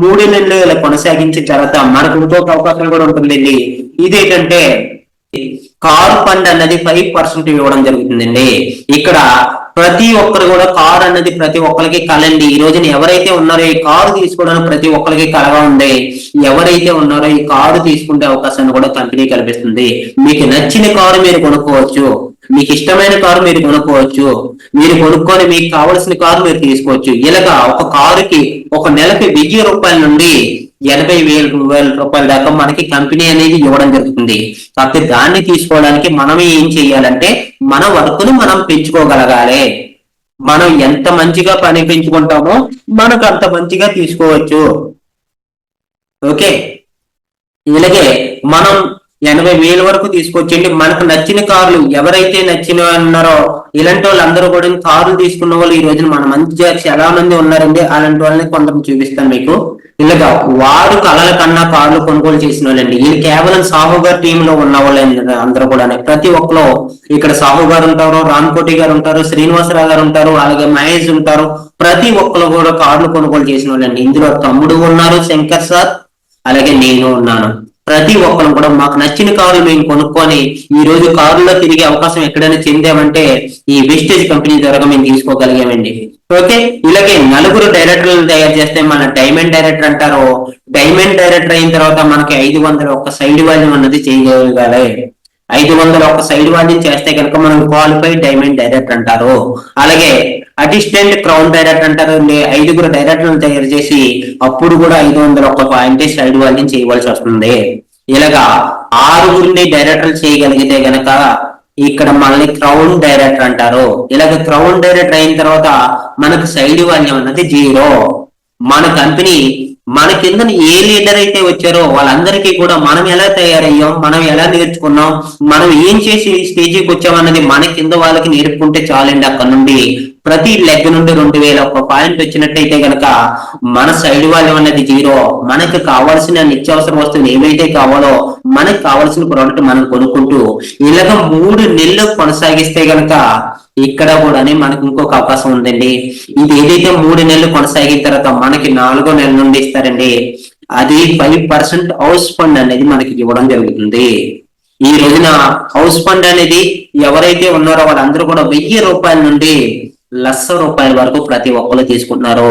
3 నెలలు ఇలా కొనసాగించిన తర్వాత మనకు ఇంకొక అవకాశం కూడా ఉంటుందండి. ఇదేంటంటే కారు ఫండ్ అన్నది 5% ఇవ్వడం జరుగుతుందండి. ఇక్కడ ప్రతి ఒక్కరు కూడా కారు అన్నది ప్రతి ఒక్కరికి కలండి. ఈ రోజున ఎవరైతే ఉన్నారో ఈ కారు తీసుకోవడానికి ప్రతి ఒక్కరికి కలగా ఉంది. ఎవరైతే ఉన్నారో ఈ కారు తీసుకునే అవకాశాన్ని కూడా కంపెనీ కల్పిస్తుంది. మీకు నచ్చిన కారు మీరు కొనుక్కోవచ్చు, మీకు ఇష్టమైన కారు మీరు కొనుక్కోవచ్చు, మీరు కొనుక్కొని మీకు కావలసిన కారు మీరు తీసుకోవచ్చు. ఇలాగా ఒక కారుకి ఒక నెలకి 1000 రూపాయల నుండి 80,000 రూపాయల దాకా మనకి కంపెనీ అనేది ఇవ్వడం జరుగుతుంది. కాకపోతే దాన్ని తీసుకోవడానికి మనం ఏం చేయాలంటే మన వర్క్ను మనం పెంచుకోగలగాలి. మనం ఎంత మంచిగా పని పెంచుకుంటామో మనకు అంత మంచిగా తీసుకోవచ్చు. ఓకే, ఇలాగే మనం 80,000 వరకు తీసుకొచ్చండి. మనకు నచ్చిన కార్లు ఎవరైతే నచ్చిన ఉన్నారో ఇలాంటి వాళ్ళందరూ కూడా కార్లు తీసుకున్న వాళ్ళు ఈ రోజున మన మంచిగా చాలా మంది ఉన్నారండి. అలాంటి వాళ్ళని కొంత చూపిస్తాను మీకు. ఇలాగా వారు కళల కన్నా కార్లు కొనుగోలు చేసిన వాళ్ళండి. వీళ్ళు కేవలం సాహు గారు టీమ్ లో ఉన్న వాళ్ళండి. అందరూ కూడా ప్రతి ఒక్కరు ఇక్కడ సాహు గారు ఉంటారు, రామ్కోటి గారు ఉంటారు, శ్రీనివాసరావు గారు ఉంటారు, అలాగే మహేష్ ఉంటారు. ప్రతి ఒక్కరు కూడా కార్లు కొనుగోలు చేసిన వాళ్ళండి. ఇందులో తమ్ముడు ఉన్నారు, శంకర్ సార్, అలాగే నేను ఉన్నాను. ప్రతి ఒక్కరు కూడా మాకు నచ్చిన కారులు మేము కొనుక్కొని ఈ రోజు కారులో తిరిగే అవకాశం ఎక్కడైనా చెందామంటే ఈ వెస్టేజ్ కంపెనీ ద్వారా మేము తీసుకోగలిగామండి. ఓకే, ఇలాగే 4 డైరెక్టర్లను తయారు చేస్తే మన డైమండ్ డైరెక్టర్ అంటారు. డైమండ్ డైరెక్టర్ అయిన తర్వాత మనకి 501 సైడ్ వాల్యూమ్ అన్నది చేయగలగాలి. 501 సైడ్ వాల్యూమ్ చేస్తే కనుక మనం క్వాలిఫైడ్ డైమండ్ డైరెక్టర్ అంటారు. అలాగే అసిస్టెంట్ క్రౌన్ డైరెక్టర్ అంటారు. 5 డైరెక్టర్లను తయారు చేసి అప్పుడు కూడా 501 పాయింట్ సైడ్ వాల్యూమ్ చేయవలసి వస్తుంది. ఇలాగా 6 డైరెక్టర్లు చేయగలిగితే గనక ఇక్కడ మనల్ని క్రౌన్ డైరెక్టర్ అంటారు. ఇలాగ క్రౌన్ డైరెక్టర్ అయిన తర్వాత మనకు సైడ్ వాల్యూమ్ అన్నది 0. మన కంపెనీ మన కింద ఏ లీడర్ అయితే వచ్చారో వాళ్ళందరికీ కూడా మనం ఎలా తయారయ్యాం, మనం ఎలా నేర్చుకున్నాం, మనం ఏం చేసి స్టేజీకి వచ్చామన్నది మన కింద వాళ్ళకి నేర్పుకుంటే చాలండి. అక్కడ నుండి ప్రతి లెగ్ నుండి 2001 పాయింట్ వచ్చినట్టయితే గనక మన సైడ్ వాల్యూమ్ అనేది 0. మనకు కావాల్సిన నిత్యావసర వస్తువులు ఏవైతే కావాలో మనకు కావాల్సిన ప్రోడక్ట్ మనం కొనుక్కుంటూ ఇలాగ 3 నెలలు కొనసాగిస్తే గనక ఇక్కడ కూడా మనకు ఇంకొక అవకాశం ఉందండి. ఇది ఏదైతే 3 నెలలు కొనసాగిన తర్వాత మనకి 4వ నెల నుండి ఇస్తారండి. అది 5% హౌస్ ఫండ్ అనేది మనకి ఇవ్వడం జరుగుతుంది. ఈ రోజున హౌస్ ఫండ్ అనేది ఎవరైతే ఉన్నారో వాళ్ళందరూ కూడా 1000 రూపాయల నుండి 1,00,000 వరకు ప్రతి ఒక్కరు తీసుకుంటున్నారు.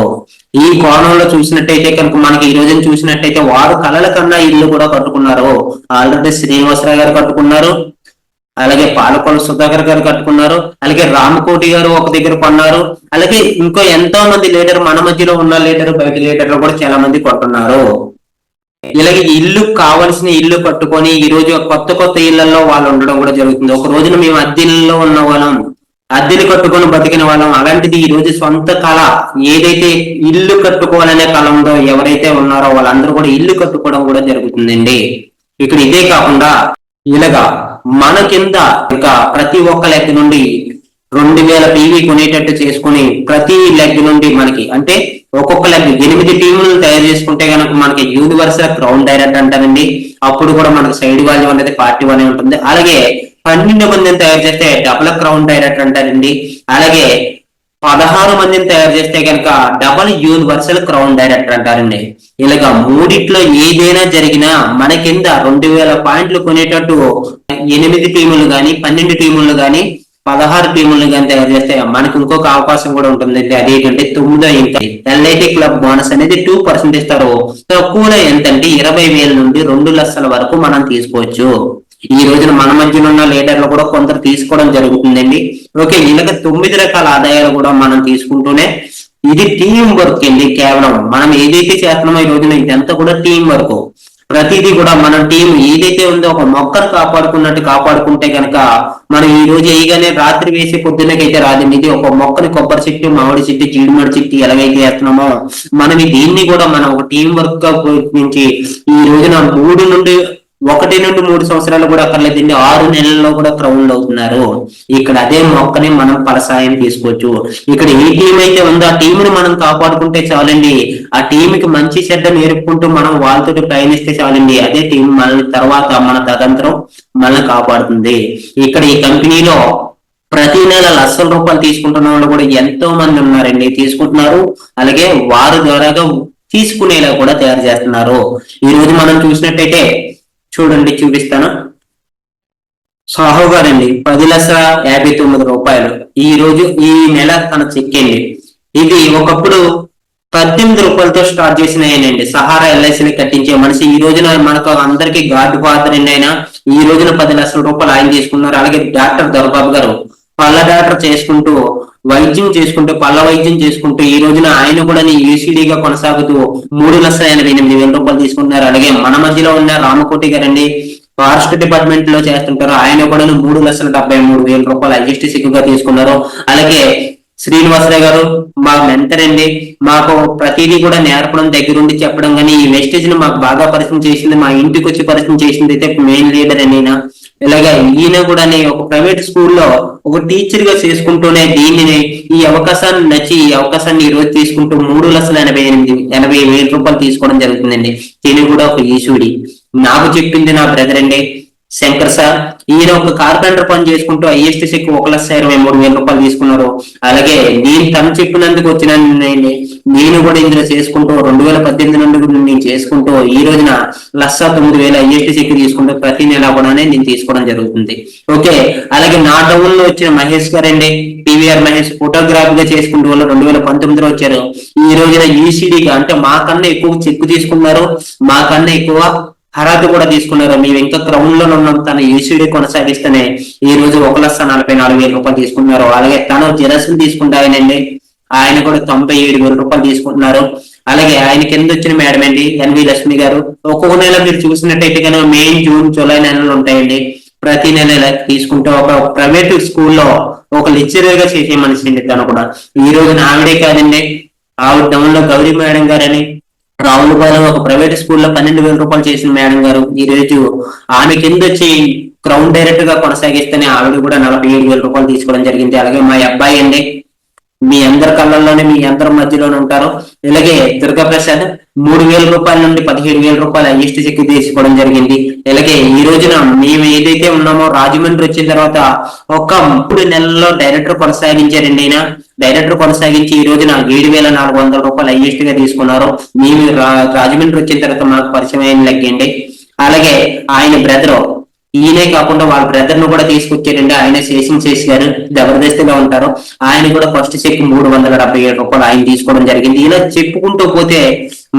ఈ కోణంలో చూసినట్టయితే కనుక మనకి ఈ రోజున చూసినట్టయితే వారు కలల కన్నా ఇల్లు కూడా కట్టుకున్నారు. ఆల్రెడీ శ్రీనివాసరావు గారు కట్టుకున్నారు, అలాగే పాలకొల్లు సుధాకర్ గారు కట్టుకున్నారు, అలాగే రామకోటి గారు ఒక దగ్గర కొన్నారు, అలాగే ఇంకో ఎంతో మంది లీడర్, మన మధ్యలో ఉన్న లీడర్, బయట లీడర్లు కూడా చాలా మంది కొట్టున్నారు. ఇలాగే ఇల్లు కావలసిన ఇల్లు కట్టుకొని ఈ రోజు కొత్త కొత్త ఇళ్లలో వాళ్ళు ఉండడం కూడా జరుగుతుంది. ఒక రోజున మేము అద్దెల్లో ఉన్న వాళ్ళం, అద్దెలు కట్టుకొని బతికిన వాళ్ళం. అలాంటిది ఈ రోజు సొంత కళ, ఏదైతే ఇల్లు కట్టుకోవాలనే కళ ఉందో ఎవరైతే ఉన్నారో వాళ్ళందరూ కూడా ఇల్లు కట్టుకోవడం కూడా జరుగుతుందండి. ఇక్కడ ఇదే కాకుండా ఇలాగా మన కింద ఇంకా ప్రతి ఒక్క లెగ్ నుండి 2,000 PV కొనేటట్టు చేసుకుని ప్రతి లెగ్ నుండి మనకి అంటే ఒక్కొక్క లెగ్ 8 టీములను తయారు చేసుకుంటే కనుక మనకి యూనివర్సల్ క్రౌన్ డైరెక్ట్ అంటారండి. అప్పుడు కూడా మనకి సైడ్ వాల్యూ అనేది పార్టీ అనే ఉంటుంది. అలాగే 12 మందిని తయారు చేస్తే డబుల్ క్రౌన్ డైరెక్ట్ అంటారండి. అలాగే 16 మందిని తయారు చేస్తే కనుక డబుల్ యూనివర్సల్ క్రౌన్ డైరెక్టర్ అంటారండి. ఇలాగా మూడిట్లో ఏదైనా జరిగినా మన కింద 2,000 పాయింట్లు కొనేటట్టు 8 టీములు కానీ 12 టీములు కానీ 16 టీములు కానీ తయారు చేస్తే మనకి ఇంకొక అవకాశం కూడా ఉంటుందండి. అదేంటంటే 9వ ఇంక ఎల్ఐటి క్లబ్ బోనస్ అనేది 2% ఇస్తారు. తక్కువలో ఎంతంటే 20,000 నుండి 2 లక్షల వరకు మనం తీసుకోవచ్చు. ఈ రోజున మన మధ్యలో ఉన్న లీడర్లు కూడా కొందరు తీసుకోవడం జరుగుతుందండి. ఓకే, ఇలాగ 9 రకాల ఆదాయాలు కూడా మనం తీసుకుంటూనే ఇది టీం వర్క్ అండి. కేవలం మనం ఏదైతే చేస్తున్నామో ఈ రోజున ఇదంతా కూడా టీం వర్క్. ప్రతిదీ కూడా మన టీం ఏదైతే ఉందో ఒక మొక్కను కాపాడుకున్నట్టు కాపాడుకుంటే కనుక మనం ఈ రోజు వేయగానే రాత్రి వేసి పొద్దున్నకైతే రాదండి. ఇది ఒక మొక్కని కొబ్బరి చెట్టు, మామిడి చెట్టు, జీడిమడి చెట్టు ఎలాగైతే వేస్తున్నామో మనం దీన్ని కూడా మనం ఒక టీం వర్క్ గా నుంచి ఈ రోజున 1 నుండి 3 సంవత్సరాలు కూడా అక్కర్లేదండి, 6 నెలల్లో కూడా క్రౌన్ అవుతున్నారు. ఇక్కడ అదే మొక్కని మనం ఫలసాయం తీసుకోవచ్చు. ఇక్కడ ఏ టీం అయితే ఉందో ఆ టీంని మనం కాపాడుకుంటే చాలండి. ఆ టీంకి మంచి చెడ్డ నేర్పుకుంటూ మనం వాళ్ళతో ప్రయాణిస్తే చాలండి. అదే టీం మన తర్వాత మన తదంతరం మనల్ని కాపాడుతుంది. ఇక్కడ ఈ కంపెనీలో ప్రతి నెల ₹1,00,000 తీసుకుంటున్న వాళ్ళు కూడా ఎంతో మంది ఉన్నారండి, తీసుకుంటున్నారు. అలాగే వారి ద్వారాగా తీసుకునేలా కూడా తయారు చేస్తున్నారు. ఈ రోజు మనం చూసినట్టయితే చూడండి, చూపిస్తాను. సాహు గారండి ₹10,59,000 ఈ రోజు ఈ నెల తన చెక్ అండి. ఇది ఒకప్పుడు ₹18 స్టార్ట్ చేసినాయనండి. సహారా ఎల్ఐసిని కట్టించే మనిషి ఈ రోజున మనకు అందరికి గాడ్ ఫాదర్ అండి. ఆయన ఈ రోజున ₹10,00,000 ఆయన తీసుకున్నారు. అలాగే డాక్టర్ దొరబాబు గారు పళ్ళ డాక్టర్ చేసుకుంటూ వైద్యం చేసుకుంటూ పళ్ళ వైద్యం చేసుకుంటూ ఈ రోజున ఆయన కూడా యూసీడీగా కొనసాగుతూ ₹3,88,000 తీసుకుంటున్నారు. అలాగే మన మధ్యలో ఉన్న రామకోటి గారండి ఫారెస్ట్ డిపార్ట్మెంట్ లో చేస్తుంటారు. ఆయన కూడా ₹3,73,000 ఐఎస్టీసీగా తీసుకున్నారు. అలాగే శ్రీనివాసరావు గారు మా మెంటర్ అండి, మాకు ప్రతిదీ కూడా నేర్పడం, దగ్గరుండి చెప్పడం, కానీ ఈ వెస్టేజ్ ని మాకు బాగా పరిచయం చేసింది, మా ఇంటికి వచ్చి పరిచయం చేసింది అయితే మెయిన్ లీడర్ అండి ఈయన. ఇలాగా ఈయన కూడా ఒక ప్రైవేట్ స్కూల్లో ఒక టీచర్ గా చేసుకుంటూనే దీనిని ఈ అవకాశాన్ని నచ్చి ఈ అవకాశాన్ని ఈ రోజు తీసుకుంటూ ₹3,88,000 తీసుకోవడం జరుగుతుందండి. దీని కూడా ఒక ఈశ్వడి నాకు చెప్పింది నా బ్రదర్ అండి శంకర్ సార్. ఈయన ఒక కార్పెంటర్ పని చేసుకుంటూ ఐఎస్టీసీకి ₹1,23,000 తీసుకున్నారు. అలాగే నేను తను చెప్పినందుకు వచ్చిన నేను కూడా ఇందులో చేసుకుంటూ 2018 నుండి నేను చేసుకుంటూ ఈ రోజున ₹1,09,000 ఐఎస్టీసీకి తీసుకుంటూ ప్రతి నెల కూడా నేను తీసుకోవడం జరుగుతుంది. ఓకే, అలాగే నా టౌన్ లో వచ్చిన మహేష్ గారండి, టీవీఆర్ మహేష్ ఫోటోగ్రాఫ్ గా చేసుకుంటూ వాళ్ళు 2019లో వచ్చారు. ఈ రోజున ఈసీడీగా అంటే మా కన్నా ఎక్కువ చెక్ తీసుకున్నారు, మా కన్నా ఎక్కువ అర్హత కూడా తీసుకున్నారు. మేము ఇంకా క్రౌన్ లో ఉన్నాం, తన యూసీడీ కొనసాగిస్తేనే ఈ రోజు ₹1,44,000 తీసుకున్నారు. అలాగే తను జిరస్ని తీసుకుంటాయనండి, ఆయన కూడా ₹97,000 తీసుకుంటున్నారు. అలాగే ఆయన కింద వచ్చిన మేడం అండి ఎన్వి లక్ష్మి గారు. ఒక్కొక్క నెల మీరు చూసినట్టయితే కనుక మే, జూన్, జూలై నెలలు ఉంటాయండి. ప్రతి నెల తీసుకుంటే ఒక ప్రైవేట్ స్కూల్లో ఒక లెక్చరర్ గా చేసే మనిషి అండి తను కూడా. ఈ రోజున ఆవిడే కాదండి, ఆవిడ టౌన్ లో గౌరీ మేడం గారని రావులపాలెం ఒక ప్రైవేట్ స్కూల్లో ₹12,000 చేసిన మేడం గారు ఈ రోజు ఆమె కింద వచ్చి క్రౌన్ డైరెక్టర్ గా కొనసాగిస్తేనే ఆవిడ కూడా ₹47,000 తీసుకోవడం జరిగింది. అలాగే మా అబ్బాయి అండి, మీ అందరి కళ్ళల్లోనే మీ అందరి మధ్యలోనే ఉంటారు. ఇలాగే దుర్గా ప్రసాద్ ₹3,000 నుండి ₹17,000 ఐఎస్టీసీకి తీసుకోవడం జరిగింది. ఇలాగే ఈ రోజున మేము ఏదైతే ఉన్నామో రాజమండ్రి వచ్చిన తర్వాత ఒక 3 నెలల్లో డైరెక్టర్ కొనసాగించారండి. ఆయన డైరెక్టర్ కొనసాగించి ఈ రోజున ₹7,400 ఐఎస్టీగా తీసుకున్నారు. మేము రాజమండ్రి వచ్చిన తర్వాత మాకు పరిచయం అయిన లెక్కండి. అలాగే ఆయన బ్రదర్ ఈయనే కాకుండా వాళ్ళ బ్రదర్ ను కూడా తీసుకొచ్చారండి. ఆయన శేషం శేష్ గారు జబర్దస్తిగా ఉంటారు. ఆయన కూడా ఫస్ట్ చెక్ 377 రూపాయలు ఆయన తీసుకోవడం జరిగింది. ఇలా చెప్పుకుంటూ పోతే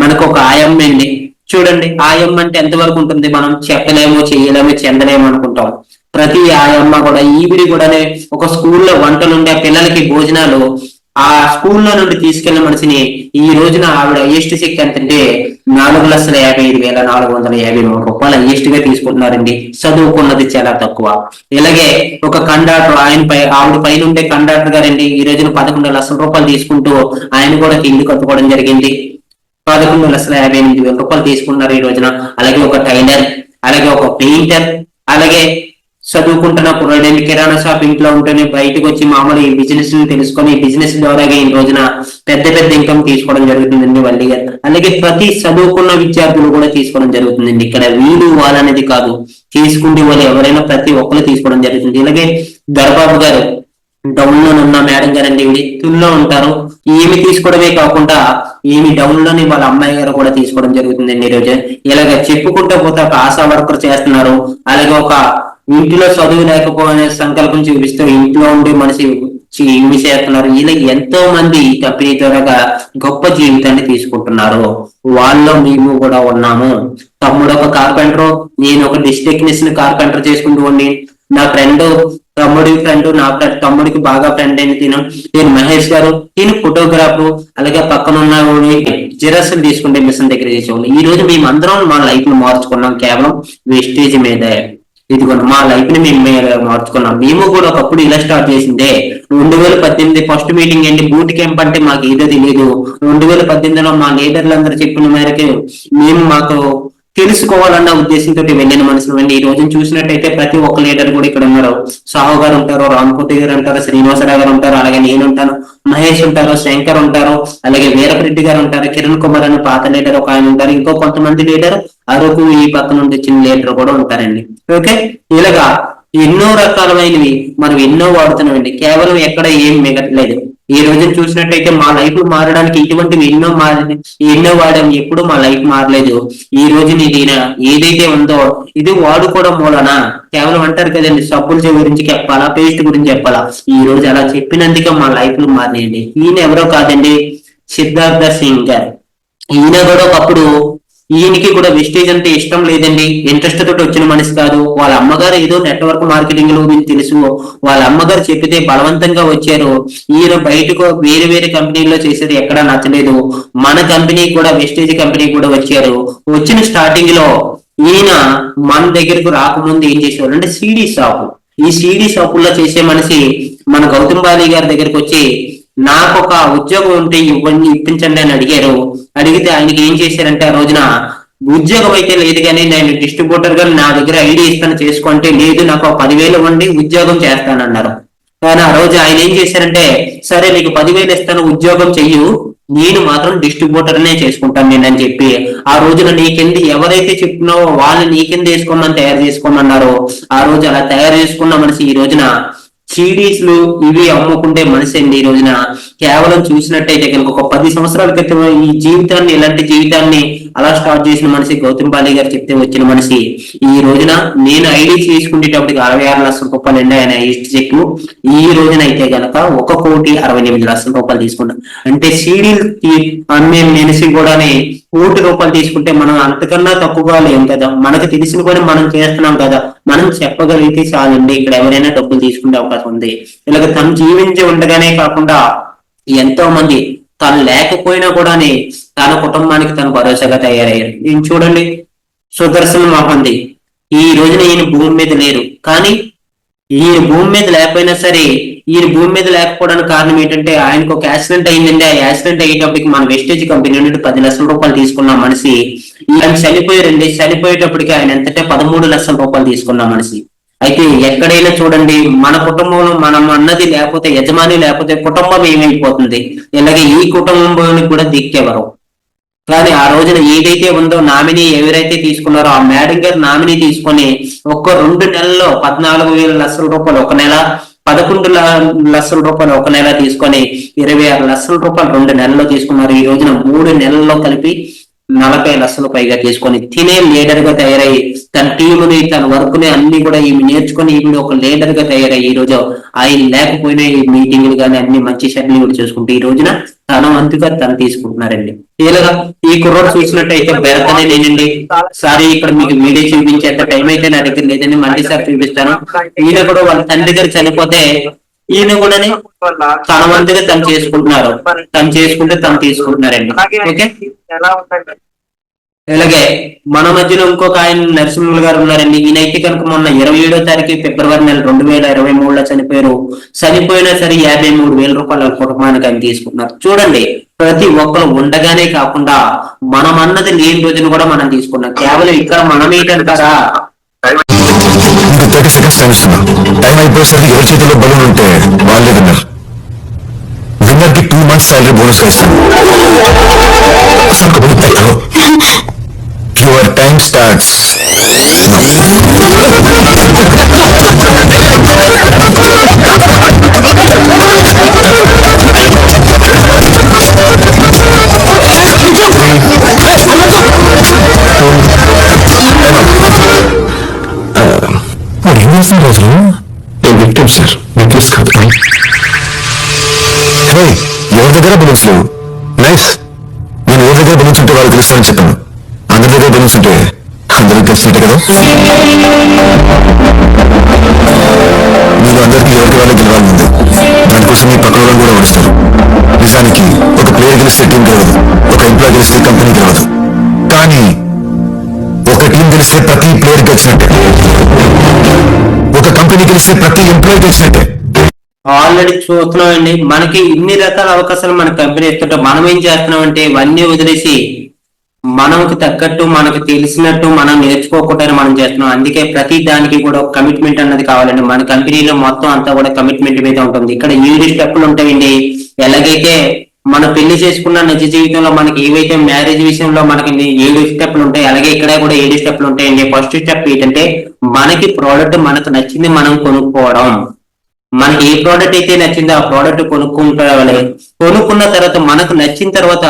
మనకు ఒక ఆయమ్మ అండి. చూడండి, ఆయమ్మ అంటే ఎంతవరకు ఉంటుంది, మనం చెప్పలేమో చేయలేమో చెందలేమో అనుకుంటాం. ప్రతి ఆయమ్మ కూడా ఈవిడి కూడా ఒక స్కూల్లో వంటలు ఉండే పిల్లలకి భోజనాలు ఆ స్కూల్లో నుండి తీసుకెళ్లిన మనిషిని ఈ రోజున ఆవిడ హైయెస్ట్ చెక్ ఎంతంటే 4,55,453 హైయెస్ట్ గా తీసుకుంటున్నారండి. చదువుకున్నది చాలా తక్కువ. ఇలాగే ఒక కండక్టర్ ఆవిడ పైన ఉండే కండక్టర్ గారండి ఈ రోజున 11 లక్షల రూపాయలు తీసుకుంటూ ఆయన కూడా ఇల్లు కట్టుకోవడం జరిగింది. 11,58,000 తీసుకున్నారు ఈ రోజున. అలాగే ఒక టైలర్, అలాగే ఒక పెయింటర్, అలాగే చదువుకుంటున్న కుర్రాడండి కిరాణా షాప్ ఇంట్లో ఉంటేనే బయటకు వచ్చి మామూలు ఈ బిజినెస్ తెలుసుకొని ఈ బిజినెస్ ద్వారా ఈ రోజున పెద్ద పెద్ద ఇన్కమ్ తీసుకోవడం జరుగుతుందండి వల్లి గారు. అలాగే ప్రతి చదువుకున్న విద్యార్థులు కూడా తీసుకోవడం జరుగుతుందండి. ఇక్కడ వీలు వాళ్ళనేది కాదు, తీసుకుంటే వాళ్ళు ఎవరైనా ప్రతి ఒక్కరు తీసుకోవడం జరుగుతుంది. ఇలాగే దర్బాబు గారు డౌన్ లో ఉన్న మేడం గారండి, తుల్లో ఉంటారు. ఏమి తీసుకోవడమే కాకుండా ఏమి డౌన్ లోని వాళ్ళ అమ్మాయి గారు కూడా తీసుకోవడం జరుగుతుందండి ఈ రోజు. ఇలాగ చెప్పుకుంటూ పోతే ఒక ఆశా వర్కర్ చేస్తున్నారు. అలాగే ఒక ఇంటిలో చదువు లేకపోయిన సంకల్పం చూపిస్తూ ఇంట్లో ఉండి మనిషి ఇవి చేస్తున్నారు. ఇలా ఎంతో మంది కంపెనీ ద్వారా గొప్ప జీవితాన్ని తీసుకుంటున్నారు. వాళ్ళలో మేము కూడా ఉన్నాము. తమ్ముడు ఒక కార్పెంటర్, నేను ఒక డిష్ టెక్నీషియన్ కార్పెంటర్ చేసుకుంటూ ఉండి, నా ఫ్రెండ్ తమ్ముడికి బాగా ఫ్రెండ్ అయిన నేను మహేష్ గారు, నేను ఫోటోగ్రాఫర్, అలాగే పక్కన ఉన్న జిరాక్స్ తీసుకుంటే మిషన్ దగ్గర చేసేవాళ్ళు. ఈ రోజు మేము అందరం మా లైఫ్ ను మార్చుకున్నాం కేవలం వేస్టేజ్ మీద. ఇదిగోండి మా లైఫ్ ని మేము మార్చుకున్నాం. మేము కూడా ఒకప్పుడు ఇలా స్టార్ట్ చేసిందే 2018 ఫస్ట్ మీటింగ్ అండి. బూట్ క్యాంప్ అంటే మాకు ఏదో తెలియదు. 2018లో మా లీడర్లు అందరూ చెప్పిన మేరకు మేము మాకు తెలుసుకోవాలన్న ఉద్దేశంతో వెళ్ళిన మనుషులు అండి. ఈ రోజు చూసినట్టయితే ప్రతి ఒక్క లీడర్ కూడా ఇక్కడ ఉన్నారు. సాహు గారు ఉంటారు, రామకోటి గారు ఉంటారు, శ్రీనివాసరావు గారు ఉంటారు, అలాగే నేను ఉంటాను, మహేష్ ఉంటారు, శంకర్ ఉంటారు, అలాగే వీరపరెడ్డి గారు ఉంటారు, కిరణ్ కుమార్ అని పాత లీడర్ ఒక ఆయన ఉంటారు, ఇంకో కొంతమంది లీడర్ అరకు ఈ పక్క నుండి వచ్చిన లీడర్ కూడా ఉంటారండి. ఓకే, ఇలాగా ఎన్నో రకాలమైనవి మనం ఎన్నో వాడుతున్నామండి. కేవలం ఎక్కడ ఏం మిగట్లేదు. ఈ రోజు చూసినట్టయితే మా లైఫ్ మారడానికి ఇటువంటివి ఎన్నో వాడాం, ఎప్పుడు మా లైఫ్ మారలేదు. ఈ రోజు నేను ఏదైతే ఉందో ఇది వాడుకోవడం మూలన కేవలం అంటారు కదండి, సబ్బుల గురించి చెప్పాలా, పేస్ట్ గురించి చెప్పాలా, ఈ రోజు అలా చెప్పినందుకే మా లైఫ్ మారినాయండి. ఈయన ఎవరో కాదండి, సిద్ధార్థ సింగ్ గారు. ఈయన కూడా ఒకప్పుడు ఈయనకి కూడా వెస్టేజ్ అంటే ఇష్టం లేదండి, ఇంట్రెస్ట్ తోటి వచ్చిన మనిషి కాదు. వాళ్ళ అమ్మగారు ఏదో నెట్వర్క్ మార్కెటింగ్ లో తెలుసు, వాళ్ళ అమ్మగారు చెప్పితే బలవంతంగా వచ్చారు. ఈయన బయటకు వేరే వేరే కంపెనీల్లో చేసేది ఎక్కడా నచ్చలేదు. మన కంపెనీ కూడా వెస్టేజ్ కంపెనీ కూడా వచ్చారు. వచ్చిన స్టార్టింగ్ లో ఈయన మన దగ్గరకు రాకముందు ఏం చేసేవాళ్ళు అంటే సీడీ షాపు, ఈ సీడీ షాపుల్లో చేసే మనిషి మన గౌతమ్ బాలి గారి దగ్గరకు వచ్చి నాకు ఒక ఉద్యోగం ఉంటే ఇవ్వండి, ఇప్పించండి అని అడిగారు. అడిగితే ఆయనకి ఏం చేశారంటే ఆ రోజున ఉద్యోగం అయితే లేదు కానీ నేను డిస్ట్రిబ్యూటర్ గా నా దగ్గర ఐడి ఇస్తాను చేసుకుంటే, లేదు నాకు 10,000 ఇవ్వండి ఉద్యోగం చేస్తానన్నారు. కానీ ఆ రోజు ఆయన ఏం చేశారంటే, సరే నీకు 10,000 ఇస్తాను ఉద్యోగం చెయ్యు, నేను మాత్రం డిస్ట్రిబ్యూటర్నే చేసుకుంటాను నేను అని చెప్పి ఆ రోజున నీ కింద ఎవరైతే చెప్తున్నావో వాళ్ళు నీ కింద వేసుకోమని తయారు చేసుకోమన్నారో ఆ రోజు అలా తయారు చేసుకున్న మనిషి ఈ రోజున సిడీస్లు ఇవి అమ్ముకుంటే మనిషి అండి. ఈ రోజున కేవలం చూసినట్టయితే కనుక ఒక 10 సంవత్సరాల క్రితం ఈ జీవితాన్ని, ఇలాంటి జీవితాన్ని అలా స్టార్ట్ చేసిన మనిషి గౌతమ్ బాలి గారు చెప్తే వచ్చిన మనిషి ఈ రోజున నేను ఐడి తీసుకునేటప్పటికి 66 లక్షల రూపాయలు అండి ఆయన హైయెస్ట్ చెక్. ఈ రోజున అయితే గనక 1,68,00,000 తీసుకున్నాం. అంటే సీడీలు అమ్మే మనిషి కూడా 1,00,00,000 రూపాయలు తీసుకుంటే మనం అంతకన్నా తక్కువగా లేం కదా. మనకు తెలిసిన కూడా మనం చేస్తున్నాం కదా, మనం చెప్పగలిగితే చాలండి ఇక్కడ ఎవరైనా డబ్బులు తీసుకునే అవకాశం ఉంది. ఇలాగ తను జీవించి ఉండగానే కాకుండా ఎంతో మంది తను లేకపోయినా కూడా తన కుటుంబానికి తను భరోసాగా తయారయ్యారు. ఈయన చూడండి, సుదర్శన్ మోహంది. ఈ రోజున ఈయన భూమి మీద లేరు, కానీ ఈయన భూమి మీద లేకపోయినా సరే ఈయన భూమి మీద లేకపోవడానికి కారణం ఏంటంటే ఆయనకు ఒక యాక్సిడెంట్ అయిందండి. ఆ యాక్సిడెంట్ అయ్యేటప్పటికి మన వెస్టేజ్ కంపెనీ నుండి 10 లక్షల రూపాయలు తీసుకున్న మనిషి ఆయన చనిపోయారండి. చనిపోయేటప్పటికి ఆయన ఎంతంటే 13 లక్షల రూపాయలు తీసుకున్న మనిషి. అయితే ఎక్కడైనా చూడండి, మన కుటుంబంలో మనం అన్నది లేకపోతే, యజమాని లేకపోతే కుటుంబం ఏమైపోతుంది. ఇలాగే ఈ కుటుంబానికి కూడా దిక్కెవరు. కానీ ఆ రోజున ఏదైతే ఉందో నామినీ ఎవరైతే తీసుకున్నారో ఆ మేడం గారు నామినీ తీసుకొని ఒక్క 2 నెలల్లో 14,000 లక్షల రూపాయలు ఒక నెల, 11 లక్షల రూపాయలు ఒక నెల తీసుకొని 26 లక్షల రూపాయలు 2 నెలల్లో తీసుకున్నారు. ఈ రోజున 3 నెలల్లో కలిపి 40 లక్షలు పైగా తీసుకొని తినే లీడర్ గా తయారై తన టీముని తన వర్క్ ని అన్ని కూడా ఈమె నేర్చుకుని ఈమె ఒక లీడర్ గా తయారై ఈ రోజు ఆయన లేకపోయినా ఈ మీటింగ్లు కానీ అన్ని మంచి షెడ్యూల్ చేసుకుంటే ఈ రోజున తన వంతుగా తను తీసుకుంటున్నారండి. ఇలాగా ఈ కుర్రోడు చూసినట్టయితే బెరతనే లేనండి. సారీ ఇక్కడ మీకు వీడియో చూపించేంత టైం అయితే నా దగ్గర లేదండి, మళ్ళీ సార్ చూపిస్తాను. ఈయన కూడా వాళ్ళ తండ్రి దగ్గర చనిపోతే ఈయన కూడా తన వంతుగా తను చేసుకుంటున్నారు, తను చేసుకుంటే తను తీసుకుంటున్నారండి. ఓకే, ఇలాగే మన మధ్యలో ఇంకొక ఆయన నరసింహులు గారు ఉన్నారండి. ఈయనైతే కనుక మొన్న 27వ తారీఖు ఫిబ్రవరి నెల 2023లో చనిపోయారు. చనిపోయినా సరే 53,000 రూపాయల కుటుంబానికి ఆయన తీసుకుంటున్నారు. చూడండి, ప్రతి ఒక్కరు ఉండగానే కాకుండా మనం అన్నది లేని రోజున కూడా మనం తీసుకున్నాం. కేవలం ఇక్కడ మనం ఏంటంటారా, ఇంకా 30 సెకండ్స్ టైం ఇస్తున్నా. టైం అయిపోయేసరికి ఎవరి చేతిలో బలూన్ ఉంటే వాళ్ళే విన్నర్. విన్నర్ కి 2 months సాలరీ బోనస్ గా ఇస్తాను. Your time starts. ఏం చేస్తున్నారు అసలు? నేను విక్టిమ్ సార్, విక్టిమ్స్ కాదు. ఎవరి దగ్గర బెలూన్స్ లేవు. నైస్. నేను ఎవరి దగ్గర బెలూన్స్ ఉంటే వాళ్ళు తెలుస్తారని చెప్పాను. అందరి దగ్గర బెలూన్స్ ఉంటే అందరికి తెలిసినట్టే కదా. మీరు అందరికీ ఎవరికి వాళ్ళకి గెలవాలి ఉంది. దానికోసం మీ పక్కన వాళ్ళు కూడా ఓడిస్తారు. నిజానికి ఒక ప్లేయర్ గెలిస్తే టీం గెలవదు, ఒక ఎంప్లాయ్ గెలిస్తే కంపెనీ గెలవదు. కానీ ఒక టీం గెలిస్తే ప్రతి ప్లేయర్ గెలిచినట్టే, ఒక కంపెనీ గెలిస్తే ప్రతి ఎంప్లాయీ గెలిచినట్టే. ఆల్రెడీ చూస్తున్నామండి. మనకి ఇన్ని రకాల అవకాశాలు మన కంపెనీ ఇస్తుంటే మనం ఏం చేస్తున్నాం అంటే ఇవన్నీ వదిలేసి మనకు తగ్గట్టు మనకు తెలిసినట్టు మనం నేర్చుకోకుండా మనం చేస్తున్నాం. అందుకే ప్రతి దానికి కూడా కమిట్మెంట్ అన్నది కావాలండి. మన కంపెనీలో మొత్తం అంతా కూడా కమిట్మెంట్ మీద ఉంటుంది. ఇక్కడ 7 స్టెప్పులు ఉంటాయండి. ఎలాగైతే మనం పెళ్లి చేసుకున్న నిజ జీవితంలో మనకి ఏవైతే మ్యారేజ్ విషయంలో మనకి 7 స్టెప్పులు ఉంటాయి, అలాగే ఇక్కడ కూడా 7 స్టెప్పులు ఉంటాయండి. ఫస్ట్ స్టెప్ ఏంటంటే మనకి ప్రోడక్ట్ మనకు నచ్చింది మనం కొనుక్కోవడం. మనకి ఏ ప్రోడక్ట్ అయితే నచ్చిందో ఆ ప్రోడక్ట్ కొనుక్కుంటావాలి. కొనుక్కున్న తర్వాత మనకు నచ్చిన తర్వాత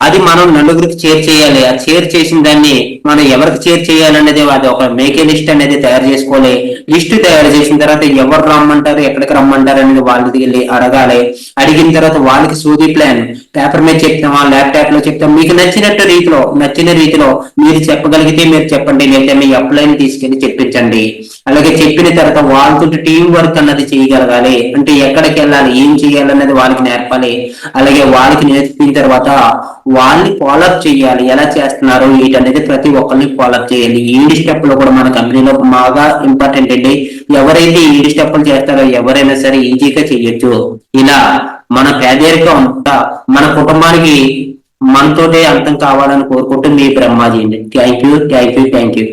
అది మనం నలుగురికి షేర్ చేయాలి. ఆ షేర్ చేసిన దాన్ని మనం ఎవరికి షేర్ చేయాలనేది అది ఒక మేకే లిస్ట్ అనేది తయారు చేసుకోవాలి. లిస్ట్ తయారు చేసిన తర్వాత ఎవరు రమ్మంటారు, ఎక్కడికి రమ్మంటారు అనేది వాళ్ళకి వెళ్ళి అడగాలి. అడిగిన తర్వాత వాళ్ళకి సూది ప్లాన్ పేపర్ మీద చెప్తామా, ల్యాప్టాప్ లో చెప్తాం, మీకు నచ్చిన రీతిలో మీరు చెప్పగలిగితే మీరు చెప్పండి, లేదా మీ అప్లైని తీసుకెళ్లి చెప్పించండి. అలాగే చెప్పిన తర్వాత వాళ్ళతో టీం వర్క్ అన్నది చేయగలగాలి. అంటే ఎక్కడికి వెళ్ళాలి, ఏం చేయాలన్నది వాళ్ళకి నేర్పాలి. అలాగే వాళ్ళకి నేర్పిన తర్వాత వాళ్ళని ఫాలోఅప్ చేయాలి. ఎలా చేస్తున్నారు వీటనేది ప్రతి ఒక్కరిని ఫాలోఅప్ చేయాలి. 7 స్టెప్పులు కూడా మన కంపెనీలో బాగా ఇంపార్టెంట్ అండి. ఎవరైతే 7 స్టెప్పులు చేస్తారో ఎవరైనా సరే ఈజీగా చేయొచ్చు. ఇలా మన పేదరికం మన కుటుంబానికి మనతోటే అంతం కావాలని కోరుకుంటూ మీ బ్రహ్మాజీ అండి. Thank you.